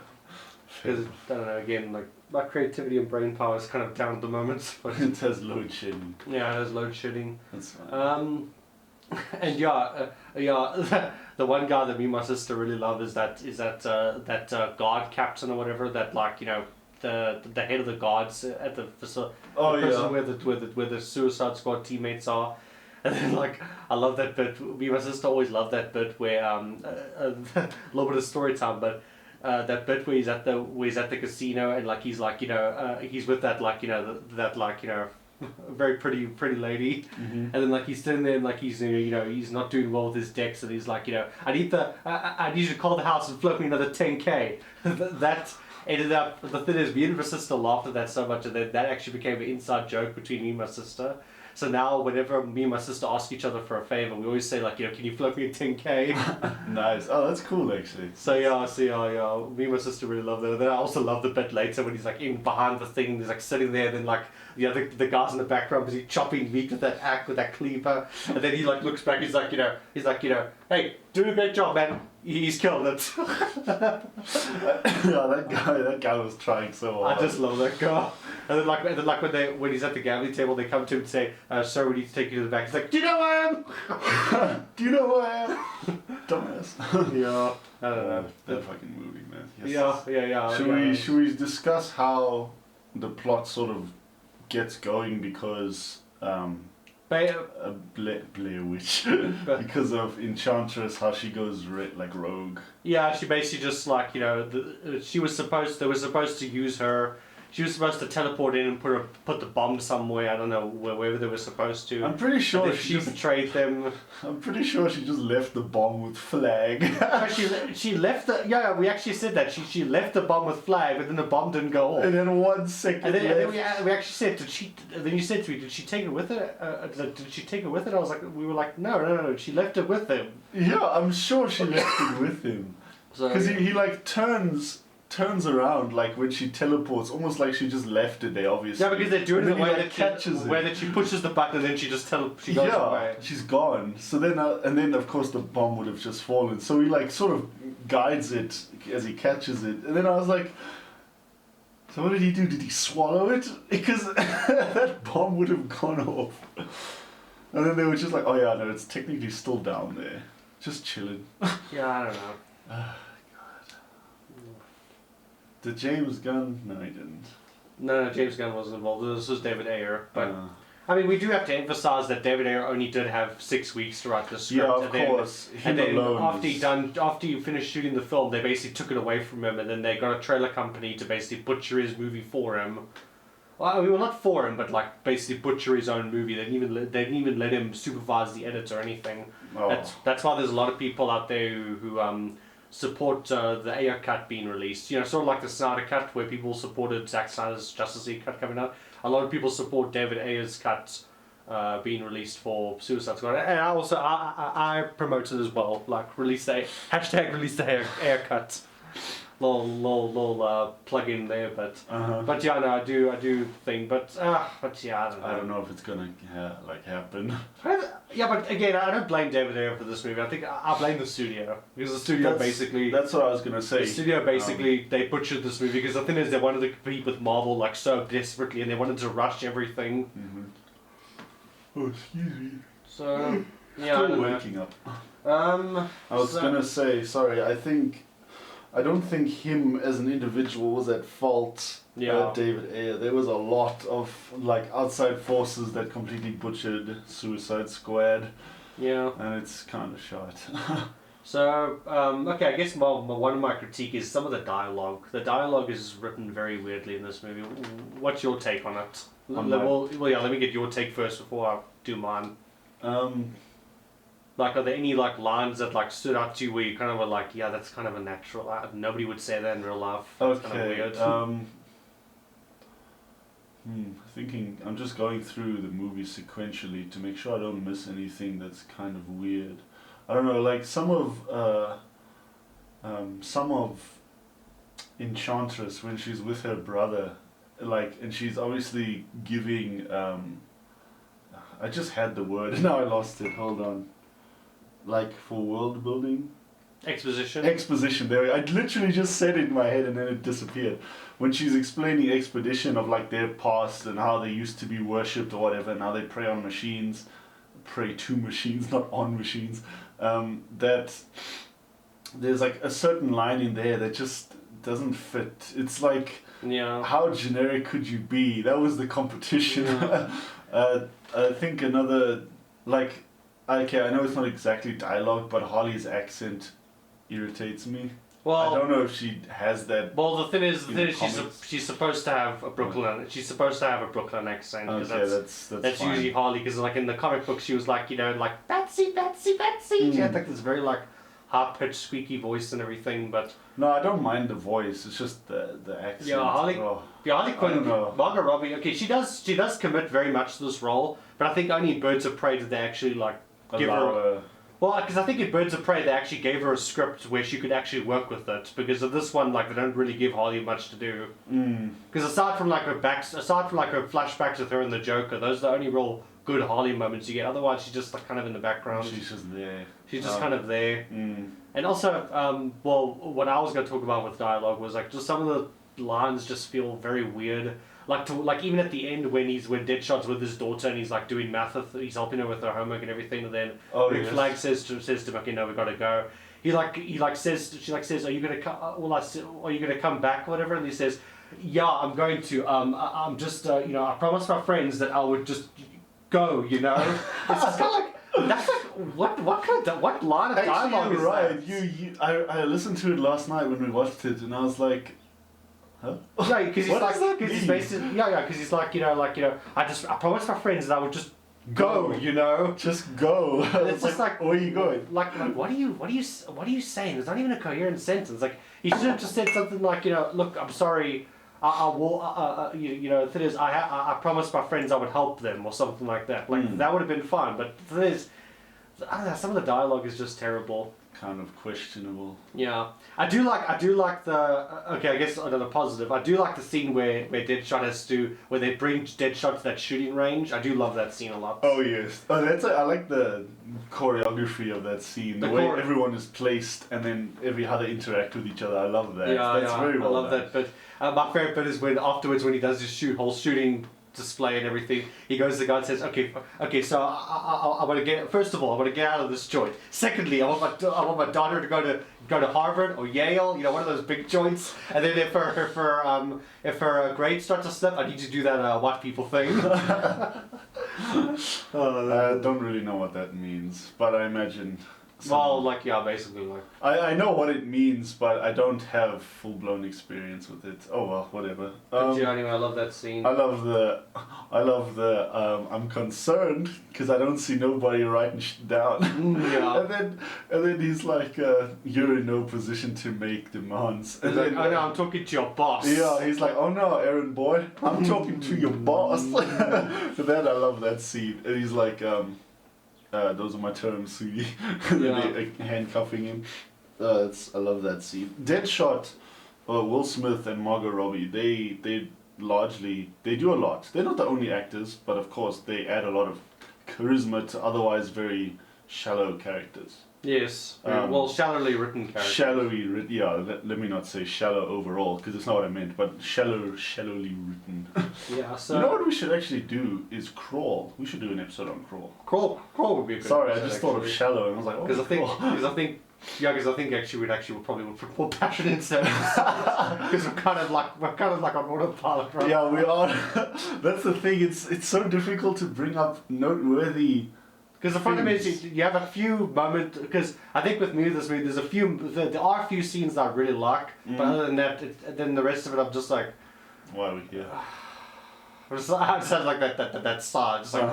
Speaker 1: Because I don't know. Again, like my creativity and brain power is kind of down at the moment. But
Speaker 2: it has load shedding.
Speaker 1: Yeah, it has load shedding.
Speaker 2: That's fine.
Speaker 1: And the one guy that me and my sister really love is that guard captain or whatever, that like, you know, the head of the guards at the facility. Where the Suicide Squad teammates are. And then, like, I love that bit. Me and my sister always love that bit where a little bit of story time, but that bit where he's at the casino and like he's like, you know, he's with that like, you know, that like, you know, very pretty lady, and then like he's sitting there and like he's, you know, he's not doing well with his decks, and he's like, you know, I need you to call the house and float me another 10K. That ended up, the thing is, me and my sister laughed at that so much, and that actually became an inside joke between me and my sister. So now, whenever me and my sister ask each other for a favor, we always say like, you know, can you float me a 10K?
Speaker 2: Nice. Oh, that's cool actually.
Speaker 1: So yeah, me and my sister really love that. And then I also love the bit later when he's like in behind the thing, he's like sitting there, and then like the guys in the background busy chopping meat with that cleaver, and then he like looks back, he's like, you know, hey, doing a great job, man. He's killed it.
Speaker 2: Yeah, that guy was trying so hard.
Speaker 1: I just love that guy. And then like when he's at the gambling table, they come to him and say, "Sir, we need to take you to the back." He's like, "Do you know who I am?
Speaker 2: Do you know who I am?" Dumbass.
Speaker 1: Yeah, I don't know.
Speaker 2: That fucking movie, man. Yes.
Speaker 1: Yeah.
Speaker 2: Should we discuss how the plot sort of gets going because Blair Witch because of Enchantress, how she goes like rogue.
Speaker 1: Yeah, she basically just like, you know, they were supposed to use her. She was supposed to teleport in and put the bomb somewhere. I don't know wherever they were supposed to.
Speaker 2: I'm pretty sure
Speaker 1: she betrayed them.
Speaker 2: I'm pretty sure she just left the bomb with Flag.
Speaker 1: she left the we actually said that she left the bomb with Flag, but then the bomb didn't go off.
Speaker 2: And then 1 second.
Speaker 1: And then we actually said, did she? Then you said to me, did she take it with her? Did she take it with her? I was like, we were like, no, she left it with him.
Speaker 2: Yeah, I'm sure she left it with him. Because he like turns around like when she teleports, almost like she just left it there, obviously.
Speaker 1: Yeah, because they do it in the way
Speaker 2: that catches it.
Speaker 1: Where that she pushes the button and then she goes away.
Speaker 2: She's gone. So then, and then of course the bomb would have just fallen. So he like sort of guides it as he catches it, and then I was like, so what did he do? Did he swallow it? Because that bomb would have gone off. And then they were just like, oh yeah, no, it's technically still down there, just chilling.
Speaker 1: Yeah, I don't know.
Speaker 2: Did James Gunn? No, he didn't.
Speaker 1: No, James Gunn wasn't involved. This was David Ayer. But I mean, we do have to emphasize that David Ayer only did have 6 weeks to write the script.
Speaker 2: Yeah, of course.
Speaker 1: And then after he finished shooting the film, they basically took it away from him, and then they got a trailer company to basically butcher his movie for him. Well, I mean, not for him, but like basically butcher his own movie. They didn't even let him supervise the edit or anything. Oh. That's why there's a lot of people out there who support the Ayers Cut being released. You know, sort of like the Snyder Cut, where people supported Zack Snyder's Justice League cut coming out. A lot of people support David Ayers' cut being released for Suicide Squad, and I promote it as well. Like release the release the haircut. Little plug in there, but yeah, no, I do think, but yeah, I don't know
Speaker 2: if it's gonna happen.
Speaker 1: Yeah, but again, I don't blame David Ayer for this movie. I think I blame the studio, because the studio basically.
Speaker 2: That's what I was gonna say.
Speaker 1: The studio basically they butchered this movie, because the thing is they wanted to compete with Marvel like so desperately, and they wanted to rush everything.
Speaker 2: Mm-hmm. Oh, excuse me.
Speaker 1: So yeah,
Speaker 2: still waking up.
Speaker 1: I
Speaker 2: was gonna say, sorry. I don't think him as an individual was at fault.
Speaker 1: Yeah.
Speaker 2: David Ayer. There was a lot of outside forces that completely butchered Suicide Squad.
Speaker 1: Yeah.
Speaker 2: And it's kind of shot.
Speaker 1: So okay, I guess one of my critique is some of the dialogue. The dialogue is written very weirdly in this movie. What's your take on it? Well, yeah. Let me get your take first before I do mine. Are there any lines that stood out to you where you kind of were like, yeah, that's kind of a natural. Nobody would say that in real life. It's kind of weird.
Speaker 2: Thinking, I'm just going through the movie sequentially to make sure I don't miss anything that's kind of weird. I don't know, some of Enchantress when she's with her brother, and she's obviously giving. I just had the word and now I lost it. Hold on. For world building. Exposition, there. I literally just said it in my head and then it disappeared. When she's explaining exposition of their past and how they used to be worshipped or whatever, now they pray on machines, pray to machines, not on machines. That there's a certain line in there that just doesn't fit. It's how generic could you be? That was the competition. Yeah. I think another okay, I know it's not exactly dialogue, but Harley's accent irritates me. Well, I don't know if she has that.
Speaker 1: Well, the thing is she's supposed to have a Brooklyn. She's supposed to have a Brooklyn accent.
Speaker 2: Okay, that's fine.
Speaker 1: Usually Harley, because in the comic book she was Betsy. She had this very high pitched squeaky voice and everything, but.
Speaker 2: No, I don't mind the voice. It's just the accent.
Speaker 1: Yeah, Harley Quinn, Margot Robbie. Okay, she does commit very much to this role, but I think only in Birds of Prey did they actually give her. Well, because I think in Birds of Prey they actually gave her a script where she could actually work with it. Because of this one, they don't really give Harley much to do. Because aside from her flashbacks with her and the Joker, those are the only real good Harley moments you get. Otherwise, she's just kind of in the background.
Speaker 2: She's just there.
Speaker 1: She's just kind of there. And also, what I was going to talk about with dialogue was just some of the lines just feel very weird. Even at the end when Deadshot's with his daughter and he's doing math, he's helping her with her homework and everything, and then Rick Flag says to him, okay, no, we gotta go. She says, are you gonna come back or whatever? And he says, yeah, I'm going to. I'm just I promised my friends that I would just go. It's just kind of that's what line of dialogue is
Speaker 2: that? I listened to it last night when we watched it, and I was like. Huh?
Speaker 1: Yeah, because he's basically I promised my friends that I would just go,
Speaker 2: just go.
Speaker 1: And it's just
Speaker 2: where are you going?
Speaker 1: What are you saying? There's not even a coherent sentence. He should have just said something look, I'm sorry, I will, the thing is, I promised my friends I would help them or something like that. That would have been fine. But the thing is, I don't know, some of the dialogue is just terrible.
Speaker 2: Kind of questionable.
Speaker 1: Yeah, I do like the okay. I guess another positive. I do like the scene where Deadshot where they bring Deadshot to that shooting range. I do love that scene a lot.
Speaker 2: Oh yes, I like the choreography of that scene. The way everyone is placed and then how they interact with each other. I love that.
Speaker 1: Yeah,
Speaker 2: that's very well
Speaker 1: I love that. But my favorite bit is when afterwards when he does his whole shooting display and everything, he goes to the guy and says, okay, so I want to get, first of all, I want to get out of this joint. Secondly, I want my daughter to go to Harvard or Yale, one of those big joints. And then if her grades start to slip, I need to do that white people thing.
Speaker 2: I don't really know what that means, but I imagine
Speaker 1: Well, like, yeah, basically, like...
Speaker 2: I know what it means, but I don't have full-blown experience with it. Oh well, whatever.
Speaker 1: But yeah, anyway, I love that scene.
Speaker 2: I love the I'm concerned because I don't see nobody writing shit down.
Speaker 1: Yeah.
Speaker 2: and then he's like, you're in no position to make demands. And
Speaker 1: He's
Speaker 2: then,
Speaker 1: like, oh no, I'm talking to your boss.
Speaker 2: yeah, he's like, oh no, Aaron boy, I'm talking to your boss. So then I love that scene. And he's like, those are my terms, sweetie. And then they handcuffing him. I love that scene. Deadshot, Will Smith and Margot Robbie, they largely, they do a lot. They're not the only actors, but of course they add a lot of charisma to otherwise very shallow characters.
Speaker 1: Yes, well, shallowly written characters.
Speaker 2: Yeah, let me not say shallow overall, because it's not what I meant, but shallowly written.
Speaker 1: Yeah, so...
Speaker 2: You know what we should actually do is Crawl. We should do an episode on Crawl.
Speaker 1: Crawl would be a good
Speaker 2: Sorry,
Speaker 1: episode,
Speaker 2: I just thought of shallow, and I was like, oh,
Speaker 1: because I think actually we'd probably put more passion into it, because we're kind of like on autopilot, right?
Speaker 2: Yeah, we are. That's the thing. It's so difficult to bring up noteworthy.
Speaker 1: Because the problem is you have a few moments. Because I think with me this movie, there are a few scenes that I really like, but other than that, then the rest of it I'm just like,
Speaker 2: why are we here?
Speaker 1: I just sound like that sigh, just like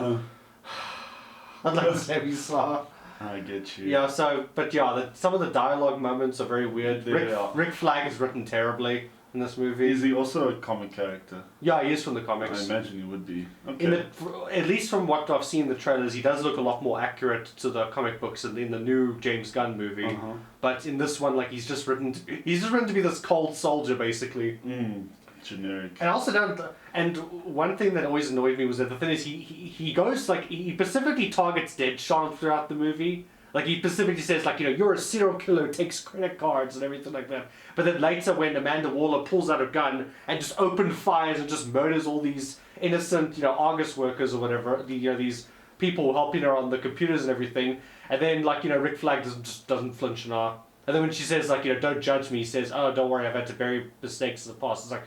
Speaker 1: I'd like this heavy sigh.
Speaker 2: I get you.
Speaker 1: Yeah. So, but yeah, some of the dialogue moments are very weird. Rick Flag is written terribly in this movie.
Speaker 2: Is he also a comic character?
Speaker 1: Yeah, he is from the comics.
Speaker 2: I imagine he would be. Okay.
Speaker 1: At least from what I've seen in the trailers, he does look a lot more accurate to the comic books in the new James Gunn movie. But in this one, like he's just written to be this cold soldier, basically.
Speaker 2: Generic.
Speaker 1: And I also don't. And one thing that always annoyed me was that the thing is he goes like he specifically targets Deadshot throughout the movie. Like he specifically says like, you know, you're a serial killer who takes credit cards and everything like that. But then later when Amanda Waller pulls out a gun and just open fires and just murders all these innocent, you know, Argus workers or whatever, these people helping her on the computers and everything, and then like, you know, Rick Flag doesn't flinch an eye. And then when she says like, you know, don't judge me, he says, oh, don't worry, I've had to bury mistakes in the past. It's like,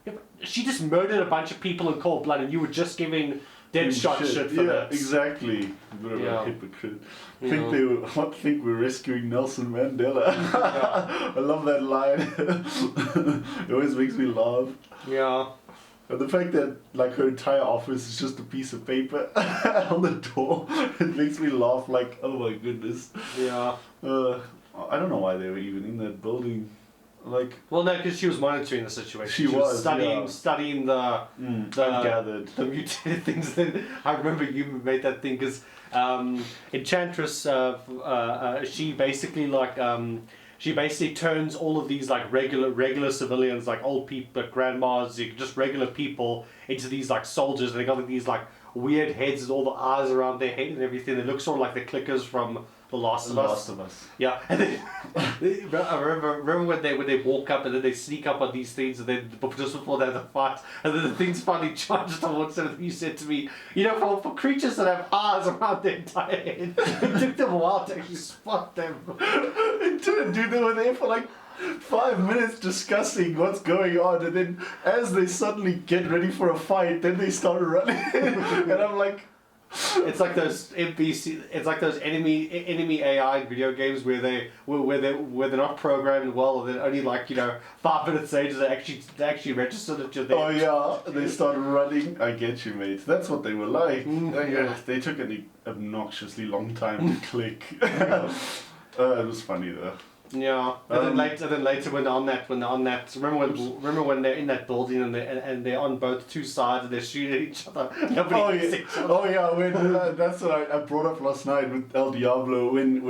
Speaker 1: yeah, but she just murdered a bunch of people in cold blood and you were just giving Deadshot shit for that.
Speaker 2: Yeah, exactly. Bit of a hypocrite. Think we're rescuing Nelson Mandela. I love that line. It always makes me laugh.
Speaker 1: Yeah.
Speaker 2: And the fact that like her entire office is just a piece of paper on the door, it makes me laugh like, oh my goodness.
Speaker 1: Yeah.
Speaker 2: I don't know why they were even in that building. Like, well,
Speaker 1: no, because she was monitoring the situation.
Speaker 2: She was
Speaker 1: studying the
Speaker 2: gathered
Speaker 1: the mutated things. Then I remember you made that thing because Enchantress, she basically turns all of these like regular civilians, like old people, grandmas, just regular people, into these like soldiers. And they got like, these like weird heads with all the eyes around their head and everything. They look sort of like the clickers from The Last of Us. Yeah, and then I remember when they walk up and then they sneak up on these things and then just before they have the fight and then the things finally charge towards them. You said to me, you know, for creatures that have eyes around their entire head, it took them a while to actually spot them.
Speaker 2: It didn't, dude. They were there for like 5 minutes discussing what's going on, and then as they suddenly get ready for a fight, then they start running, and I'm like.
Speaker 1: It's like those NPC. It's like those enemy AI video games where they're not programmed well, and then only like, you know, 5 minutes later they actually register that you're there.
Speaker 2: Oh yeah, they start running. I get you, mate. That's what they were like. Yeah, they took an obnoxiously long time to click. It was funny though.
Speaker 1: Yeah, and then later when they're on that, remember when they're in that building and they're on both two sides and they're shooting at each other.
Speaker 2: Oh yeah, when that's what I brought up last night with El Diablo when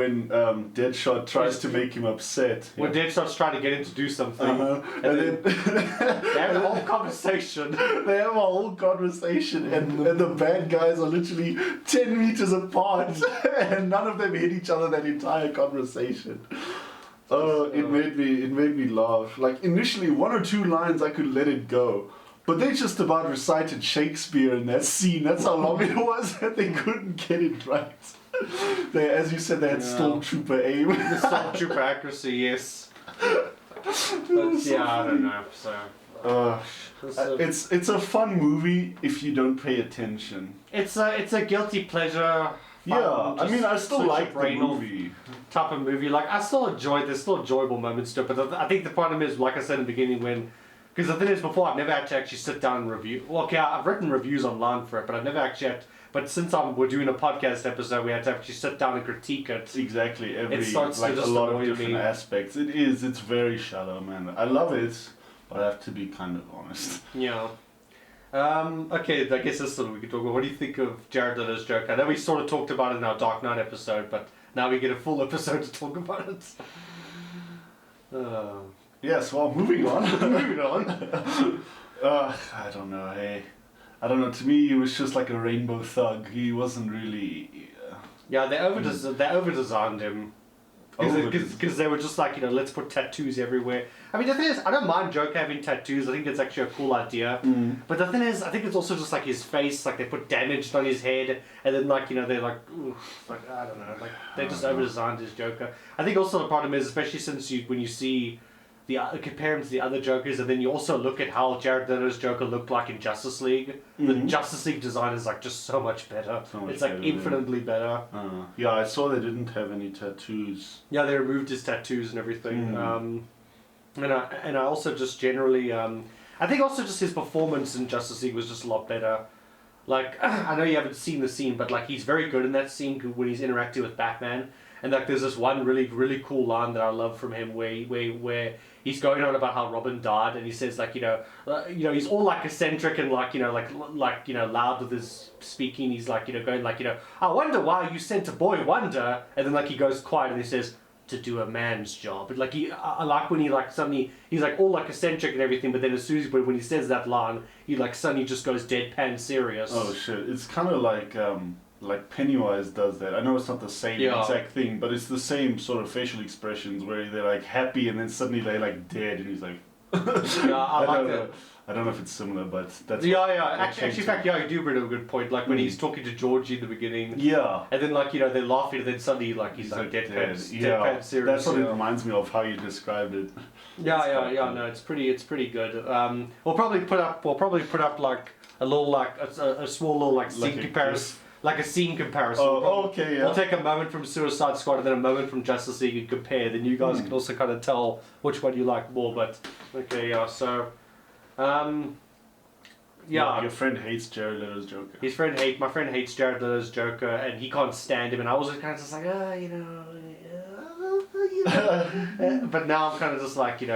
Speaker 2: Deadshot tries to make him upset.
Speaker 1: When Deadshot's trying to get him to do something,
Speaker 2: and then
Speaker 1: they have a whole conversation.
Speaker 2: They have a whole conversation, and the bad guys are literally 10 meters apart, and none of them hit each other that entire conversation. Oh, it made me laugh. Like initially, 1 or 2 lines I could let it go, but they just about recited Shakespeare in that scene. That's how long it was, and they couldn't get it right. As you said, they had stormtrooper aim.
Speaker 1: The stormtrooper accuracy, yes. But yeah, I don't know. So.
Speaker 2: It's a fun movie if you don't pay attention.
Speaker 1: It's a guilty pleasure
Speaker 2: Yeah, I mean, I still
Speaker 1: switch
Speaker 2: like
Speaker 1: your
Speaker 2: the
Speaker 1: brain off
Speaker 2: movie.
Speaker 1: type of movie. Like, I still enjoy. There's still enjoyable moments to it, but I think the problem is, like I said in the beginning, because the thing is, before I've never had to actually sit down and review. Well, okay, I've written reviews online for it, but I've never actually had. But since we're doing a podcast episode, we had to actually sit down and critique it.
Speaker 2: Exactly,
Speaker 1: It starts to
Speaker 2: like a
Speaker 1: just
Speaker 2: lot of
Speaker 1: annoy
Speaker 2: different
Speaker 1: me.
Speaker 2: aspects. It's very shallow, man. I love it, but I have to be kind of honest.
Speaker 1: Yeah. Okay, I guess this is something we can talk about. What do you think of Jared Leto's Joker? I know we sort of talked about it in our Dark Knight episode, but now we get a full episode to talk about it.
Speaker 2: Yes, well, moving on.
Speaker 1: Moving on.
Speaker 2: I don't know, hey. I don't know, to me he was just like a rainbow thug. He wasn't really...
Speaker 1: Yeah, they over-designed him. Because they were just like, let's put tattoos everywhere. I mean, the thing is, I don't mind Joker having tattoos. I think it's actually a cool idea. But the thing is, I think it's also just like his face, like they put damage on his head, and then like, they're like, oof, like, I don't know, like they just over-designed his Joker. I think also the problem is, especially since when you see compare him to the other Jokers, and then you also look at how Jared Leto's Joker looked like in Justice League. The Justice League design is like just so much better. It's like infinitely better.
Speaker 2: Yeah, I saw they didn't have any tattoos.
Speaker 1: Yeah, they removed his tattoos and everything. And I also just generally, I think also just his performance in Justice League was just a lot better. Like, I know you haven't seen the scene, but like he's very good in that scene when he's interacting with Batman. And like there's this one really, really cool line that I love from him where he's going on about how Robin died, and he says like, he's all like eccentric and like, loud with his speaking. He's like, going like, I wonder why you sent a boy Wonder, and then like he goes quiet and he says, to do a man's job. But like I like when he like suddenly he's like all like eccentric and everything, but then as soon as when he says that line, he like suddenly just goes deadpan serious.
Speaker 2: Oh shit! It's kind of like Pennywise does that. I know it's not the same exact thing, but it's the same sort of facial expressions where they're like happy and then suddenly they're like dead, and he's like.
Speaker 1: Yeah, I like that.
Speaker 2: I don't know if it's similar, but that's...
Speaker 1: Yeah. Actually, in fact, you do bring up a good point. Like, when he's talking to Georgie in the beginning...
Speaker 2: Yeah.
Speaker 1: And then, like, they're laughing, and then suddenly, like, he's like deadpan serious.
Speaker 2: That's what it reminds me of, how you described it.
Speaker 1: Yeah, no, it's pretty good. We'll probably put up, like, a little, like, a small little, like, scene comparison. Like a scene comparison.
Speaker 2: Oh, okay, yeah.
Speaker 1: We'll take a moment from Suicide Squad and then a moment from Justice League and compare. Then you guys can also kind of tell which one you like more. But, okay, yeah, so...
Speaker 2: Your friend hates Jared Leto's Joker.
Speaker 1: My friend hates Jared Leto's Joker, and he can't stand him. And I was kind of just like, but now I'm kind of just like,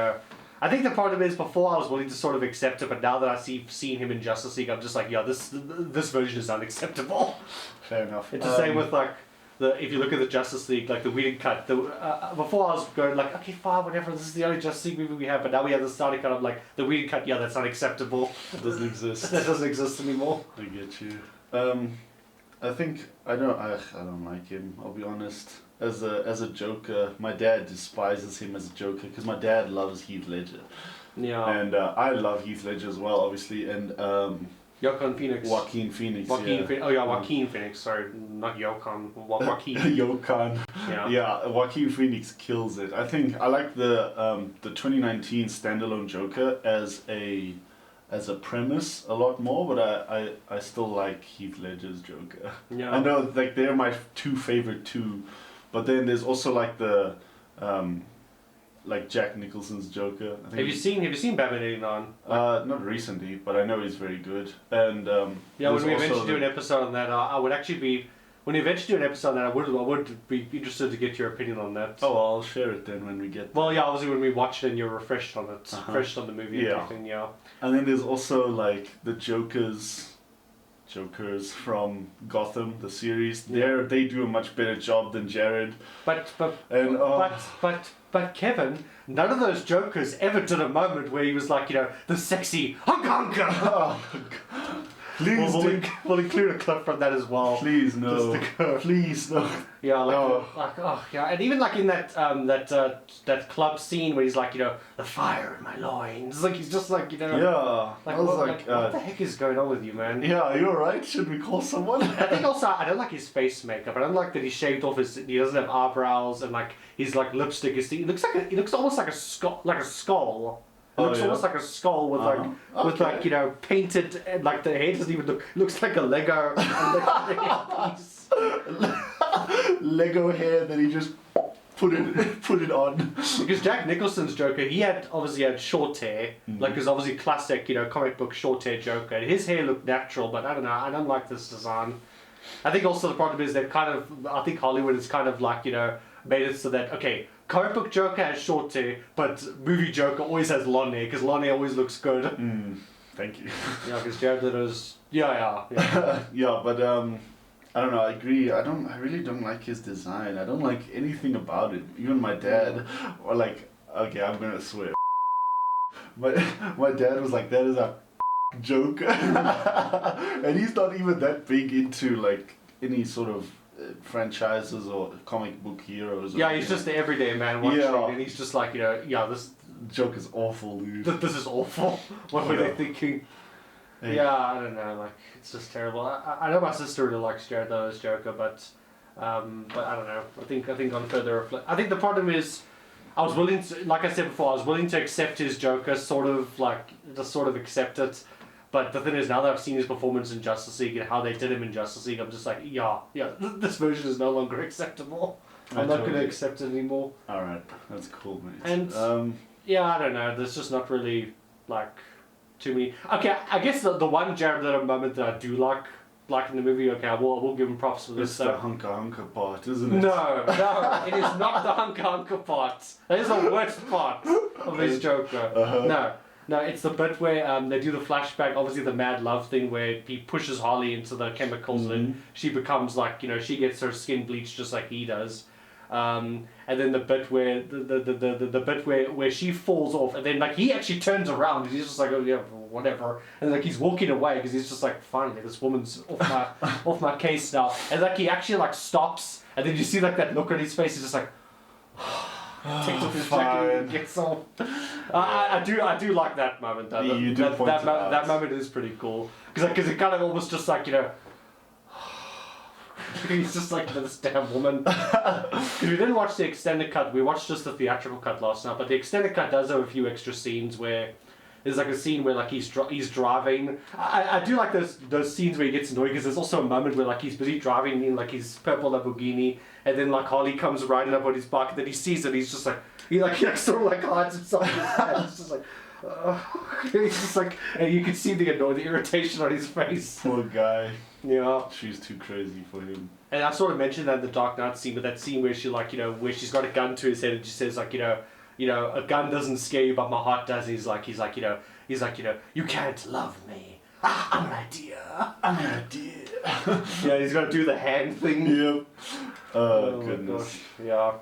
Speaker 1: I think the problem is before I was willing to sort of accept it, but now that seen him in Justice League, I'm just like, this version is unacceptable.
Speaker 2: Fair enough.
Speaker 1: It's the same with like if you look at the Justice League, like the Whedon cut. Before I was going like, okay, fine, whatever. This is the only Justice League movie we have, but now we have the starting cut of like the Whedon cut. Yeah, that's unacceptable.
Speaker 2: It doesn't exist.
Speaker 1: That doesn't exist anymore.
Speaker 2: I get you. I think I don't like him. I'll be honest. As a Joker, my dad despises him as a Joker because my dad loves Heath Ledger.
Speaker 1: Yeah.
Speaker 2: And I love Heath Ledger as well, obviously, and
Speaker 1: Joaquin Phoenix.
Speaker 2: Joaquin Phoenix.
Speaker 1: Joaquin Phoenix. Sorry, not Joaquin. Joaquin.
Speaker 2: Joaquin.
Speaker 1: Yeah.
Speaker 2: Joaquin Phoenix kills it. I think I like the 2019 standalone Joker as a premise a lot more, but I still like Heath Ledger's Joker.
Speaker 1: Yeah.
Speaker 2: I know like they're my two favorite too, but then there's also like the like Jack Nicholson's Joker. I think
Speaker 1: Have you seen Batman 89?
Speaker 2: Not recently, but I know he's very good. And
Speaker 1: when we eventually do an episode on that, I would actually be. When we eventually do an episode on that, I would be interested to get your opinion on that.
Speaker 2: Oh, I'll share it then when we get.
Speaker 1: Well, yeah, obviously when we watch it and you're refreshed on it, refreshed on the movie and everything. Yeah.
Speaker 2: And then there's also like the Jokers from Gotham, the series. They do a much better job than Jared.
Speaker 1: But Kevin, none of those Jokers ever did a moment where he was like, the sexy hunka.
Speaker 2: Please,
Speaker 1: we'll include a clip from that as well.
Speaker 2: Please no. Please no.
Speaker 1: Yeah, and even like in that that club scene where he's like, the fire in my loins. Like he's just like,
Speaker 2: Yeah.
Speaker 1: Like, what the heck is going on with you, man?
Speaker 2: Yeah, you're right. Should we call someone?
Speaker 1: I think also I don't like his face makeup. I don't like that he shaved off he doesn't have eyebrows and like his like lipstick is. He looks almost like a skull. looks
Speaker 2: yeah?
Speaker 1: almost like a skull with with
Speaker 2: Okay.
Speaker 1: you know, painted, like the head doesn't even looks like a Lego piece.
Speaker 2: Lego hair that he just put it on.
Speaker 1: Because Jack Nicholson's Joker, he obviously had short hair, like his obviously classic, you know, comic book short hair Joker. His hair looked natural, but I don't know, I don't like this design. I think also the problem is that I think Hollywood has kind of like, you know, made it so that, okay, comic book Joker has short hair, but movie Joker always has long hair, because long hair always looks good.
Speaker 2: Thank you.
Speaker 1: Yeah, because Jared Leto's, yeah.
Speaker 2: Yeah, but I don't know. I agree. I really don't like his design. I don't like anything about it. Even my dad, or like, okay, I'm gonna swear. My dad was like, that is a joke, and he's not even that big into like any sort of franchises or comic book heroes.
Speaker 1: Yeah, he's just the everyday man watching, and he's just like, you know, yeah, this
Speaker 2: joke is awful, dude.
Speaker 1: This is awful. What were they thinking?
Speaker 2: Hey.
Speaker 1: Yeah, I don't know. Like, it's just terrible. I know my sister really likes Jared Leto's Joker, but I don't know. I think on further I think the problem is, I was willing to, like I said before, I was willing to accept his Joker, sort of accept it. But the thing is, now that I've seen his performance in Justice League and how they did him in Justice League, I'm just like, yeah, this version is no longer acceptable. I'm not going to accept it anymore.
Speaker 2: All right, that's cool, mate.
Speaker 1: And yeah, I don't know. There's just not really like too many. Okay, I guess the one Jared Leto moment that I do like in the movie. Okay, I will give him props for this.
Speaker 2: It's the hunka part, isn't it?
Speaker 1: No, it is not the hunka part. That is the worst part of his Joker. No, it's the bit where they do the flashback, obviously the mad love thing where he pushes Harley into the chemicals and she becomes like, you know, she gets her skin bleached just like he does. And then the bit where the bit where she falls off and then like he actually turns around and he's just like, oh yeah, whatever, and like he's walking away because he's just like, finally this woman's off my case now, and like he actually like stops and then you see like that look on his face, he's just like takes off his jacket and gets off. I do like that moment though. That moment is pretty cool because it kind of almost just like, you know, he's just like this damn woman. Because we didn't watch the extended cut, we watched just the theatrical cut last night, but the extended cut does have a few extra scenes where there's like a scene where like he's driving. I do like those scenes where he gets annoyed because there's also a moment where like he's busy driving in like his purple Lamborghini and then like Harley comes riding up on his bike and then he sees it, he's just like he sort of like hides himself in his head. It's just like he's just like, and you can see the irritation on his face.
Speaker 2: Poor guy.
Speaker 1: Yeah.
Speaker 2: She's too crazy for him.
Speaker 1: And I sort of mentioned that in the Dark Knight scene, but that scene where she like, you know, where she's got a gun to his head and she says like, you know, a gun doesn't scare you, but my heart does. He's like, you know, you can't love me. I'm an idea. Yeah, he's gonna do the hand thing.
Speaker 2: Yep. Oh goodness.
Speaker 1: Yeah.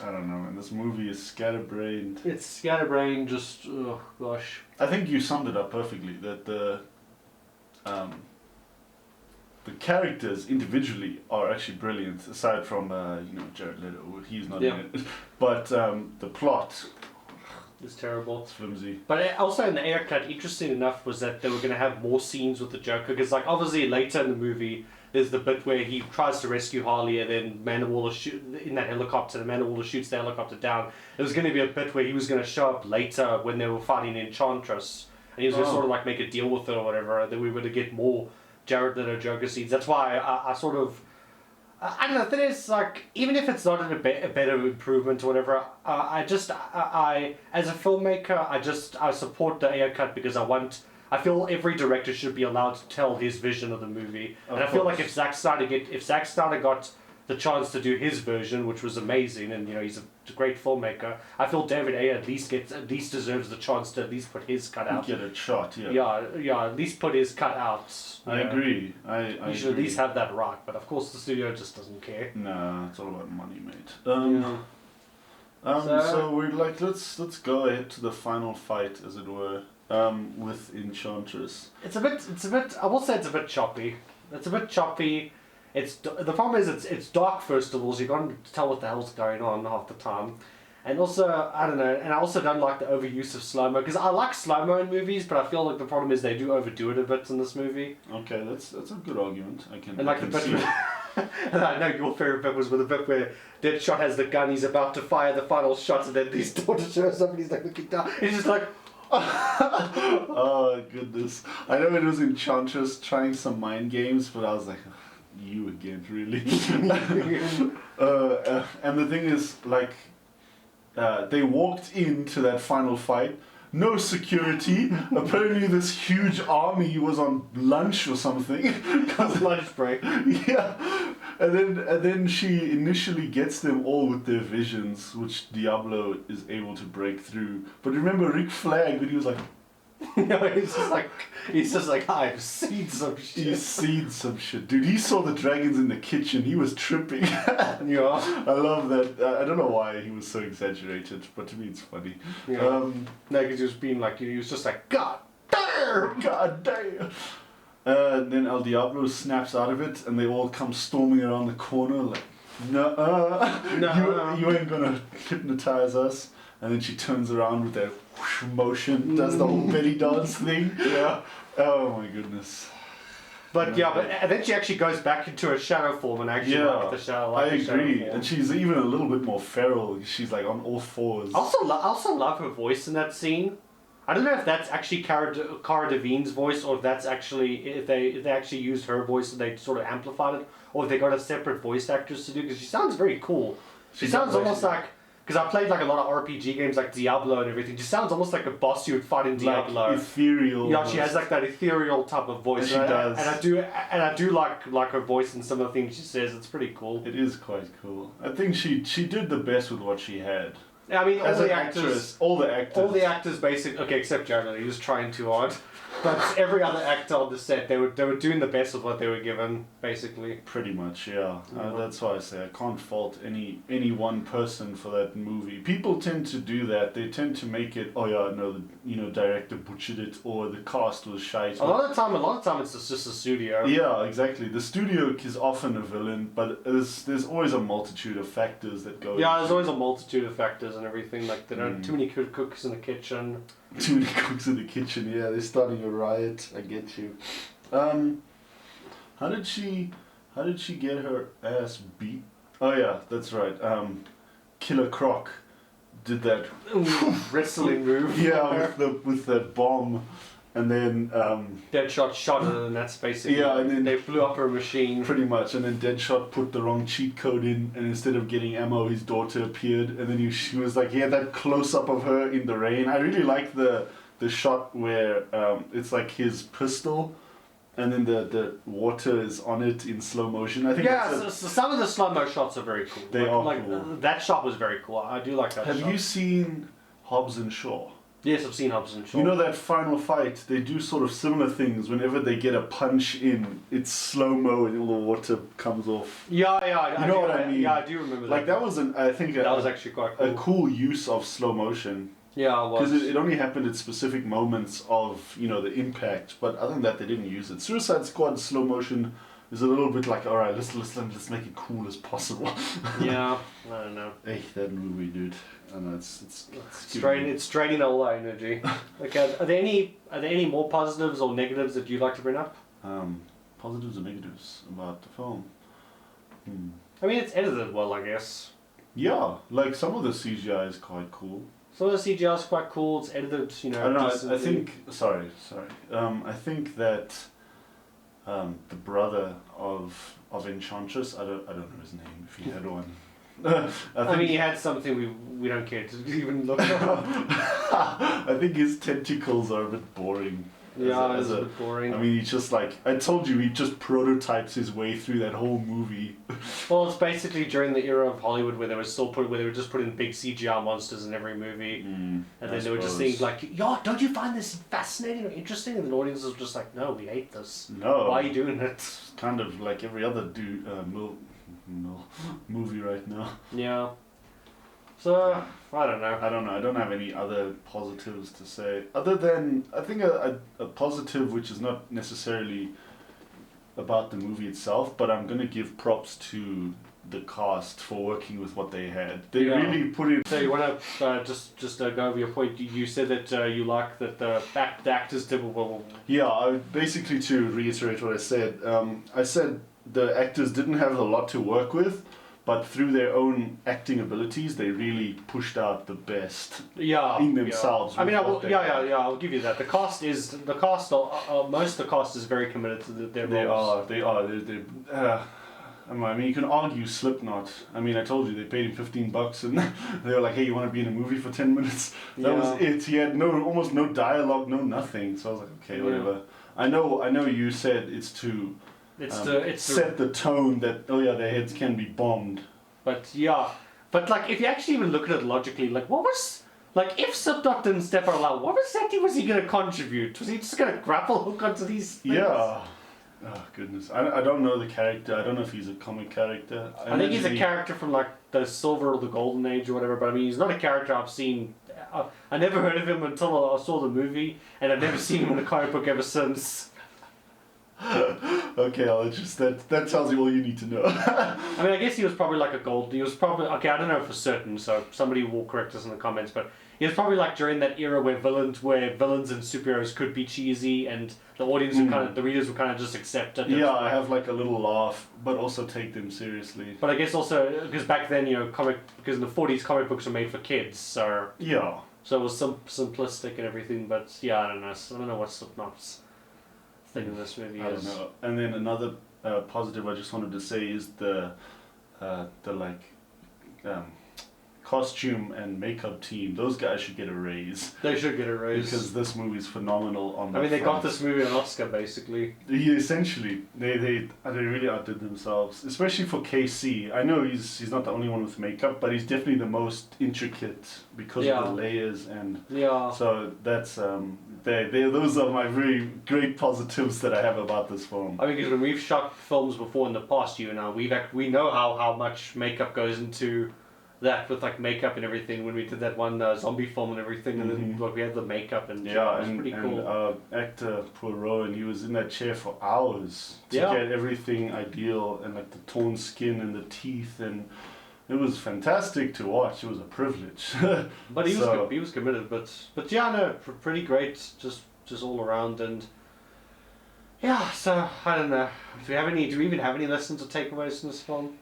Speaker 2: I don't know, man. This movie is scatterbrained.
Speaker 1: It's scatterbrained. Just oh gosh.
Speaker 2: I think you summed it up perfectly. That the characters individually are actually brilliant, aside from Jared Leto. He's not in it, but the plot
Speaker 1: is terrible.
Speaker 2: It's flimsy.
Speaker 1: But also in the Ayer cut, interesting enough was that they were going to have more scenes with the Joker because, like, obviously later in the movie, there's the bit where he tries to rescue Harley and then Man Waller in that helicopter, and Man Waller shoots the helicopter down. There was going to be a bit where he was going to show up later when they were fighting Enchantress, and he was going to sort of like make a deal with her or whatever, and then we were going to get more Jared Leto Joker scenes. That's why I sort of, I don't know, the thing is, like, even if it's not a better improvement or whatever, I as a filmmaker, I support the Ayer cut because I feel every director should be allowed to tell his vision of the movie. And I feel like if Zack Snyder got the chance to do his version, which was amazing, and he's a great filmmaker, I feel David Ayer at least deserves the chance to at least put his cut out.
Speaker 2: Get a shot, yeah.
Speaker 1: Yeah, at least put his cut out.
Speaker 2: I agree.
Speaker 1: You should at least have that right, but of course the studio just doesn't care.
Speaker 2: Nah, it's all about money, mate. So we're like, let's go ahead to the final fight, as it were, with Enchantress.
Speaker 1: It's a bit. I will say it's a bit choppy. It's a bit choppy. The problem is it's dark first of all, so you can't tell what the hell's going on half the time, And also, I don't know, and I also don't like the overuse of slow-mo, because I like slow-mo in movies, but I feel like the problem is they do overdo it a bit in this movie.
Speaker 2: Okay, that's a good argument. I can.
Speaker 1: And like the bit and I know your favourite bit was with the bit where Deadshot has the gun, he's about to fire the final shot, and then his daughter shows up and he's like looking down. He's just like,
Speaker 2: oh goodness! I know it was Enchantress trying some mind games, but I was like, you again, really? And the thing is, like, they walked into that final fight. No security. Apparently, this huge army was on lunch or something.
Speaker 1: Cause lunch break.
Speaker 2: Yeah, and then she initially gets them all with their visions, which Diablo is able to break through. But remember, Rick flagged when he was like,
Speaker 1: no, he's just like, I've seen some shit.
Speaker 2: He's seen some shit, dude. He saw the dragons in the kitchen. He was tripping.
Speaker 1: Yeah,
Speaker 2: I love that. I don't know why he was so exaggerated, but to me it's funny.
Speaker 1: Yeah. No, because he was being like, he was just like, God damn,
Speaker 2: God damn. Then El Diablo snaps out of it, and they all come storming around the corner like, no, you ain't gonna hypnotize us. And then she turns around with that whoosh motion, does the whole belly dance thing. Yeah. Oh my goodness.
Speaker 1: But yeah, and then she actually goes back into her shadow form and actually like the shadow. Like
Speaker 2: I agree,
Speaker 1: shadow
Speaker 2: and she's even a little bit more feral. She's like on all fours.
Speaker 1: I also love her voice in that scene. I don't know if that's actually Cara DeVine's voice, or if that's actually if they actually used her voice and they sort of amplified it, or if they got a separate voice actress to do, because she sounds very cool. She sounds almost like. Because I played like a lot of RPG games like Diablo and everything. She sounds almost like a boss you would fight in Diablo.
Speaker 2: Like ethereal.
Speaker 1: Yeah, she has like that ethereal type of voice.
Speaker 2: She does.
Speaker 1: And I do like her voice and some of the things she says. It's pretty cool.
Speaker 2: It is quite cool. I think she did the best with what she had.
Speaker 1: I mean,
Speaker 2: all the actors
Speaker 1: basically, okay, except Jared, he was trying too hard. But every other actor on the set, they were doing the best with what they were given, basically.
Speaker 2: Pretty much, yeah. That's why I say I can't fault any one person for that movie. People tend to do that. They tend to make it, oh yeah, no, the director butchered it, or the cast was shite.
Speaker 1: A lot of time it's just a studio.
Speaker 2: Yeah, exactly. The studio is often a villain, but there's always a multitude of factors that go.
Speaker 1: Yeah, there's always a multitude of factors and everything. Like there are too many cooks in the kitchen.
Speaker 2: Too many cooks in the kitchen. Yeah, they're starting a riot. I get you. How did she get her ass beat? Oh yeah, that's right. Killer Croc did that
Speaker 1: wrestling move.
Speaker 2: Yeah, with that bomb, and then
Speaker 1: Deadshot shot her, and that's basically
Speaker 2: and then
Speaker 1: they blew up her machine.
Speaker 2: Pretty much, and then Deadshot put the wrong cheat code in, and instead of getting ammo, his daughter appeared, and then she was like, that close up of her in the rain. I really like the shot where it's like his pistol. And then the water is on it in slow motion. I think.
Speaker 1: Yeah, so some of the slow mo shots are very cool.
Speaker 2: They are cool.
Speaker 1: That shot was very cool. I do like that.
Speaker 2: Have you seen Hobbs and Shaw?
Speaker 1: Yes, I've seen Hobbs and Shaw.
Speaker 2: You know that final fight? They do sort of similar things. Whenever they get a punch in, it's slow mo and all the water comes off.
Speaker 1: Yeah.
Speaker 2: You know what I mean?
Speaker 1: Yeah, I do remember that.
Speaker 2: Like that was I think
Speaker 1: that was actually quite cool.
Speaker 2: A cool use of slow motion.
Speaker 1: Yeah, it was.
Speaker 2: Because it only happened at specific moments of, the impact, but other than that, they didn't use it. Suicide Squad slow motion is a little bit like, alright, let's make it cool as possible.
Speaker 1: Yeah, I don't know.
Speaker 2: Hey, that movie, dude. I know it's
Speaker 1: draining all our energy. Okay, are there any more positives or negatives that you'd like to bring up?
Speaker 2: Positives or negatives about the film?
Speaker 1: I mean, it's edited well, I guess.
Speaker 2: Yeah, like some of the CGI is quite cool.
Speaker 1: Some of the CGI is quite cool. It's edited,
Speaker 2: I don't know. I think. Sorry. I think that the brother of Enchantress. I don't know his name. If he had one.
Speaker 1: I mean, he had something we don't care to even look up.
Speaker 2: I think his tentacles are a bit boring.
Speaker 1: Yeah, it's a bit boring.
Speaker 2: I mean, he's just like, I told you, he just prototypes his way through that whole movie.
Speaker 1: Well, it's basically during the era of Hollywood where they were just putting big CGI monsters in every movie, and then they were just saying like, "Yo, don't you find this fascinating or interesting?" And the audiences were just like, "No, we hate this.
Speaker 2: No,
Speaker 1: why are you doing it?"
Speaker 2: It's kind of like every other movie right now.
Speaker 1: Yeah. So, I don't know.
Speaker 2: I don't have any other positives to say. Other than, I think a positive which is not necessarily about the movie itself, but I'm going to give props to the cast for working with what they had. They
Speaker 1: Yeah.
Speaker 2: really put it.
Speaker 1: So you want to just go over your point. You said that you like that the actors did well.
Speaker 2: Yeah, basically to reiterate what I said the actors didn't have a lot to work with, but through their own acting abilities, they really pushed out the best in themselves.
Speaker 1: Yeah. I mean, I'll give you that. The cast. Most of the cast is very committed to their roles.
Speaker 2: They are. I mean, you can argue Slipknot. I mean, I told you they paid him $15, and they were like, "Hey, you want to be in a movie for 10 minutes?" That was it. He had almost no dialogue, no nothing. So I was like, "Okay, whatever." I know. You said it's to set the tone that their heads can be bombed.
Speaker 1: But like if you actually even look at it logically, like what was like if Slipknot didn't step out loud, what exactly was he going to contribute? Was he just going to grapple hook onto these things?
Speaker 2: Yeah. Oh goodness, I don't know the character. I don't know if he's a comic character.
Speaker 1: I think he's a character from like the Silver or the Golden Age or whatever. But I mean, he's not a character I've seen. I never heard of him until I saw the movie, and I've never seen him in a comic book ever since.
Speaker 2: Okay, that tells you all you need to know.
Speaker 1: I mean, I guess he was probably like he was probably, okay, I don't know for certain, so somebody will correct us in the comments, but he was probably like during that era where villains and superheroes could be cheesy and the audience the readers would kind of just accept it.
Speaker 2: Yeah, I have like a little laugh, but also take them seriously.
Speaker 1: But I guess also, because back then, because in the 40s comic books were made for kids, so...
Speaker 2: Yeah.
Speaker 1: So it was simplistic and everything, but yeah, I don't know what Slipknot's thing in this movie is.
Speaker 2: I don't know. And then another positive I just wanted to say is the costume and makeup team. Those guys should get a raise.
Speaker 1: They should get a raise.
Speaker 2: Because this movie's phenomenal on that
Speaker 1: they got
Speaker 2: front.
Speaker 1: this movie an Oscar, basically.
Speaker 2: Yeah, essentially. They really outdid themselves. Especially for KC. I know he's not the only one with makeup, but he's definitely the most intricate because of the layers and... Yeah. So that's... those are my very great positives that I have about this film.
Speaker 1: I mean, because when we've shot films before in the past, you and I, we know how much makeup goes into that with like makeup and everything. When we did that one zombie film and everything, and then we had the makeup and it was pretty cool.
Speaker 2: Actor Poirot, and he was in that chair for hours to get everything ideal, and like the torn skin and the teeth, and it was fantastic to watch. It was a privilege.
Speaker 1: But he was committed. But yeah, no, pretty great, just all around. And yeah, so I don't know. Do we even have any lessons or takeaways from this film?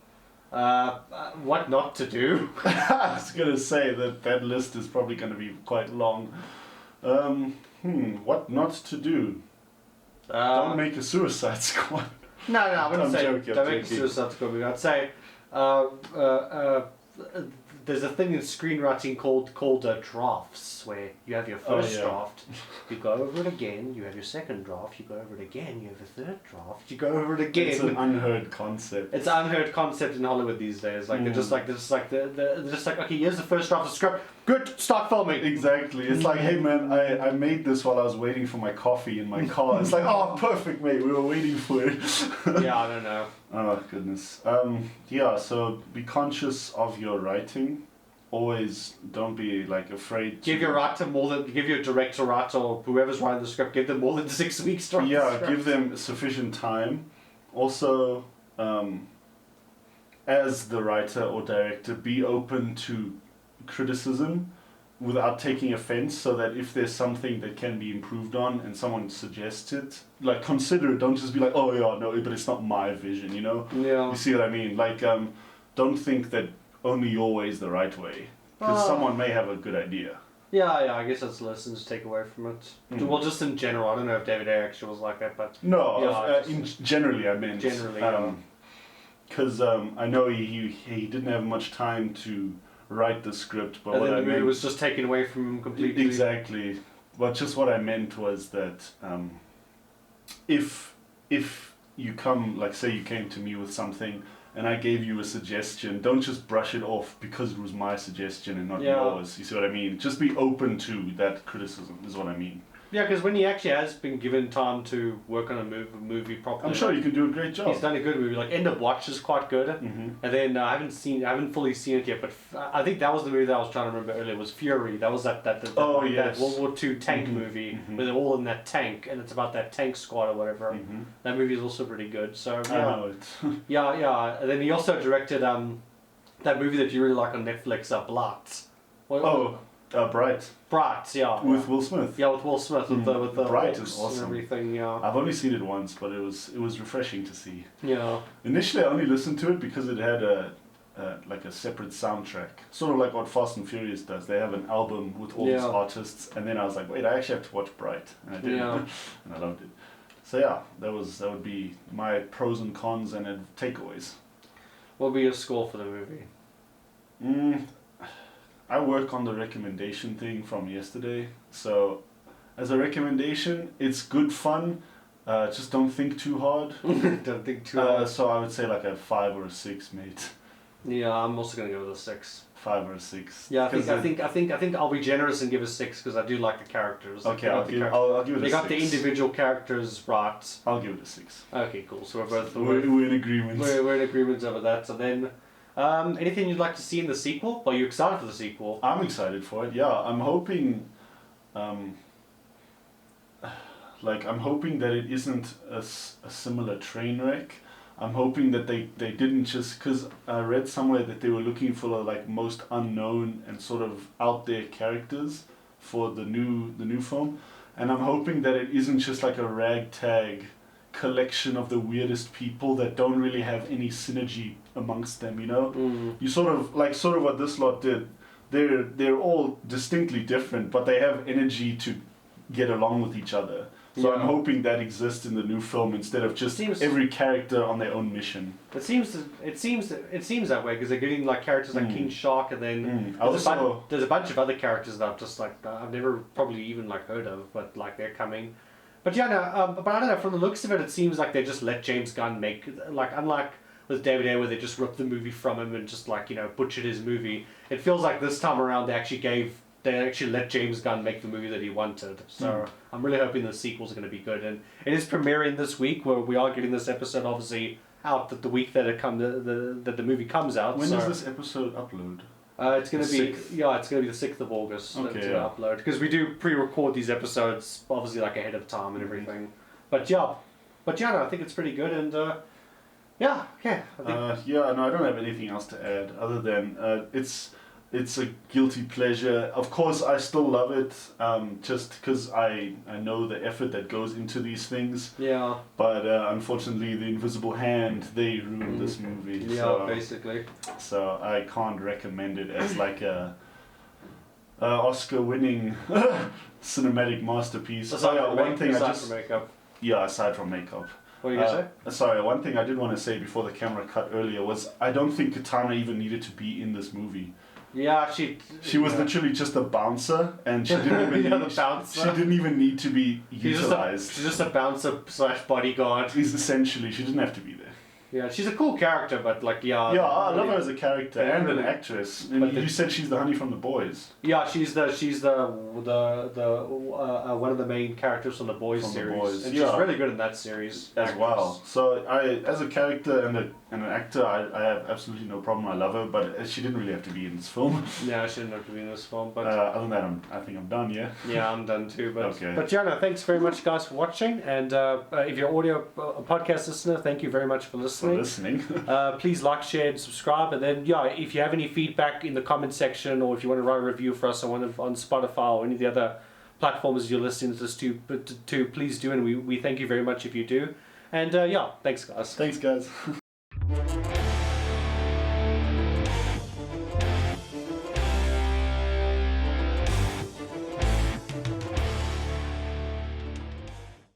Speaker 1: What not to do?
Speaker 2: I was gonna say that list is probably gonna be quite long. What not to do? Don't make a Suicide Squad.
Speaker 1: No, I wouldn't say don't make a Suicide Squad. I'd say there's a thing in screenwriting called drafts, where you have your first draft, you go over it again, you have your second draft, you go over it again, you have a third draft, you go over it again.
Speaker 2: It's an unheard concept.
Speaker 1: It's an unheard concept in Hollywood these days. Like they're just like okay, here's the first draft of the script. Good, start filming.
Speaker 2: Exactly. It's like, hey man, I made this while I was waiting for my coffee in my car. It's like, oh, perfect, mate. We were waiting for it.
Speaker 1: Yeah, I don't know.
Speaker 2: Oh goodness. So be conscious of your writing. Always don't be like afraid to...
Speaker 1: Give your director or whoever's writing the script, give them more than 6 weeks to write the script.
Speaker 2: Give them sufficient time. Also, as the writer or director, be open to criticism without taking offense, so that if there's something that can be improved on and someone suggests it, like, consider it. Don't just be like, oh yeah, no, but it's not my vision, you know?
Speaker 1: Yeah.
Speaker 2: You see what I mean? Like, don't think that only your way is the right way, because someone may have a good idea.
Speaker 1: Yeah, I guess that's lessons to take away from it. Well, just in general, I don't know if David Ayer actually was like that, but...
Speaker 2: No, generally I meant.
Speaker 1: Generally,
Speaker 2: because I know he didn't have much time to write the script, but
Speaker 1: what I meant... it was just taken away from him completely.
Speaker 2: Exactly. But just what I meant was that if you come, like say you came to me with something and I gave you a suggestion, don't just brush it off because it was my suggestion and not yours. You see what I mean? Just be open to that criticism is what I mean.
Speaker 1: Yeah, because when he actually has been given time to work on a movie properly,
Speaker 2: I'm sure you can do a great job.
Speaker 1: He's done a good movie. Like End of Watch is quite good,
Speaker 2: Mm-hmm.
Speaker 1: and then I haven't fully seen it yet, but I think that was the movie that I was trying to remember earlier. Was Fury? That was that
Speaker 2: yes.
Speaker 1: World War II tank movie where they're all in that tank, and it's about that tank squad or whatever.
Speaker 2: Mm-hmm.
Speaker 1: That movie is also pretty good. So
Speaker 2: I know it.
Speaker 1: yeah. And then he also directed that movie that you really like on Netflix, Blight.
Speaker 2: Bright.
Speaker 1: Bright, yeah.
Speaker 2: With Will Smith.
Speaker 1: Yeah, with Will Smith, with the
Speaker 2: Bright
Speaker 1: orcs
Speaker 2: is awesome.
Speaker 1: and everything, yeah.
Speaker 2: I've only seen it once, but it was refreshing to see.
Speaker 1: Yeah.
Speaker 2: Initially, I only listened to it because it had a separate soundtrack, sort of like what Fast and Furious does. They have an album with all these artists, and then I was like, wait, I actually have to watch Bright, and I did, and I loved it. So yeah, that would be my pros and cons and takeaways.
Speaker 1: What would be your score for the movie?
Speaker 2: I work on the recommendation thing from yesterday, so as a recommendation, it's good fun. Just don't think too hard.
Speaker 1: Don't think too hard.
Speaker 2: So I would say like a 5 or a 6, mate.
Speaker 1: Yeah, I'm also gonna go with a 6.
Speaker 2: 5 or a 6.
Speaker 1: Yeah, I think I'll be generous and give a 6 because I do like the characters.
Speaker 2: Okay, I'll give it a 6.
Speaker 1: They got the individual characters right.
Speaker 2: I'll give it a 6.
Speaker 1: Okay, cool. So
Speaker 2: we're in agreement.
Speaker 1: We're in agreement over that. So then, anything you'd like to see in the sequel? Are you excited for the sequel?
Speaker 2: I'm excited for it. Yeah, I'm hoping. I'm hoping that it isn't a similar train wreck. I'm hoping that they didn't just, because I read somewhere that they were looking for like most unknown and sort of out there characters for the new film, and I'm hoping that it isn't just like a ragtag collection of the weirdest people that don't really have any synergy amongst them. You know, you sort of what this lot did. They're all distinctly different, but they have energy to get along with each other. So I'm hoping that exists in the new film instead of just every character on their own mission. It seems
Speaker 1: that way because they're getting like characters like King Shark, and then there's a bunch of other characters that I've just like I've never probably even like heard of, but like they're coming. But yeah, no, but I don't know. From the looks of it, it seems like they just let James Gunn make, like, unlike with David Ayer where they just ripped the movie from him and just like butchered his movie. It feels like this time around they actually let James Gunn make the movie that he wanted. So I'm really hoping the sequel's going to be good. And it is premiering this week, where we are getting this episode obviously out the week that the movie comes out.
Speaker 2: When does this episode upload?
Speaker 1: It's going to be the 6th of August to upload, because we do pre-record these episodes obviously like ahead of time and everything. But no, I think it's pretty good, and I think
Speaker 2: I don't have anything else to add other than it's a guilty pleasure. Of course, I still love it, just because I know the effort that goes into these things. Yeah. But unfortunately, the Invisible Hand, they ruined this movie.
Speaker 1: Yeah, basically.
Speaker 2: So I can't recommend it as like a Oscar-winning cinematic masterpiece.
Speaker 1: Aside from makeup.
Speaker 2: Yeah, aside from makeup.
Speaker 1: What are you going to say?
Speaker 2: Sorry, one thing I did want to say before the camera cut earlier was I don't think Katana even needed to be in this movie.
Speaker 1: Yeah,
Speaker 2: she was literally just a bouncer, and she didn't even she didn't even need to be utilized.
Speaker 1: She's just a bouncer / bodyguard.
Speaker 2: Essentially, she didn't have to be there.
Speaker 1: Yeah, she's a cool character, but like
Speaker 2: I love her as a character and an actress. And you said she's the honey from The Boys.
Speaker 1: Yeah, she's the one of the main characters from the Boys series, and she's really good in that series
Speaker 2: as well. So as a character and an actor, I have absolutely no problem. I love her, but she didn't really have to be in this film.
Speaker 1: Yeah, she didn't have to be in this film. But
Speaker 2: other than that, I think I'm done. Yeah.
Speaker 1: Yeah, I'm done too. But thanks very much, guys, for watching. And if you're audio podcast listener, thank you very much for listening. Please like, share, and subscribe. And then if you have any feedback in the comment section, or if you want to write a review for us on Spotify or any of the other platforms you're listening to this to please do, and we thank you very much if you do. And thanks guys.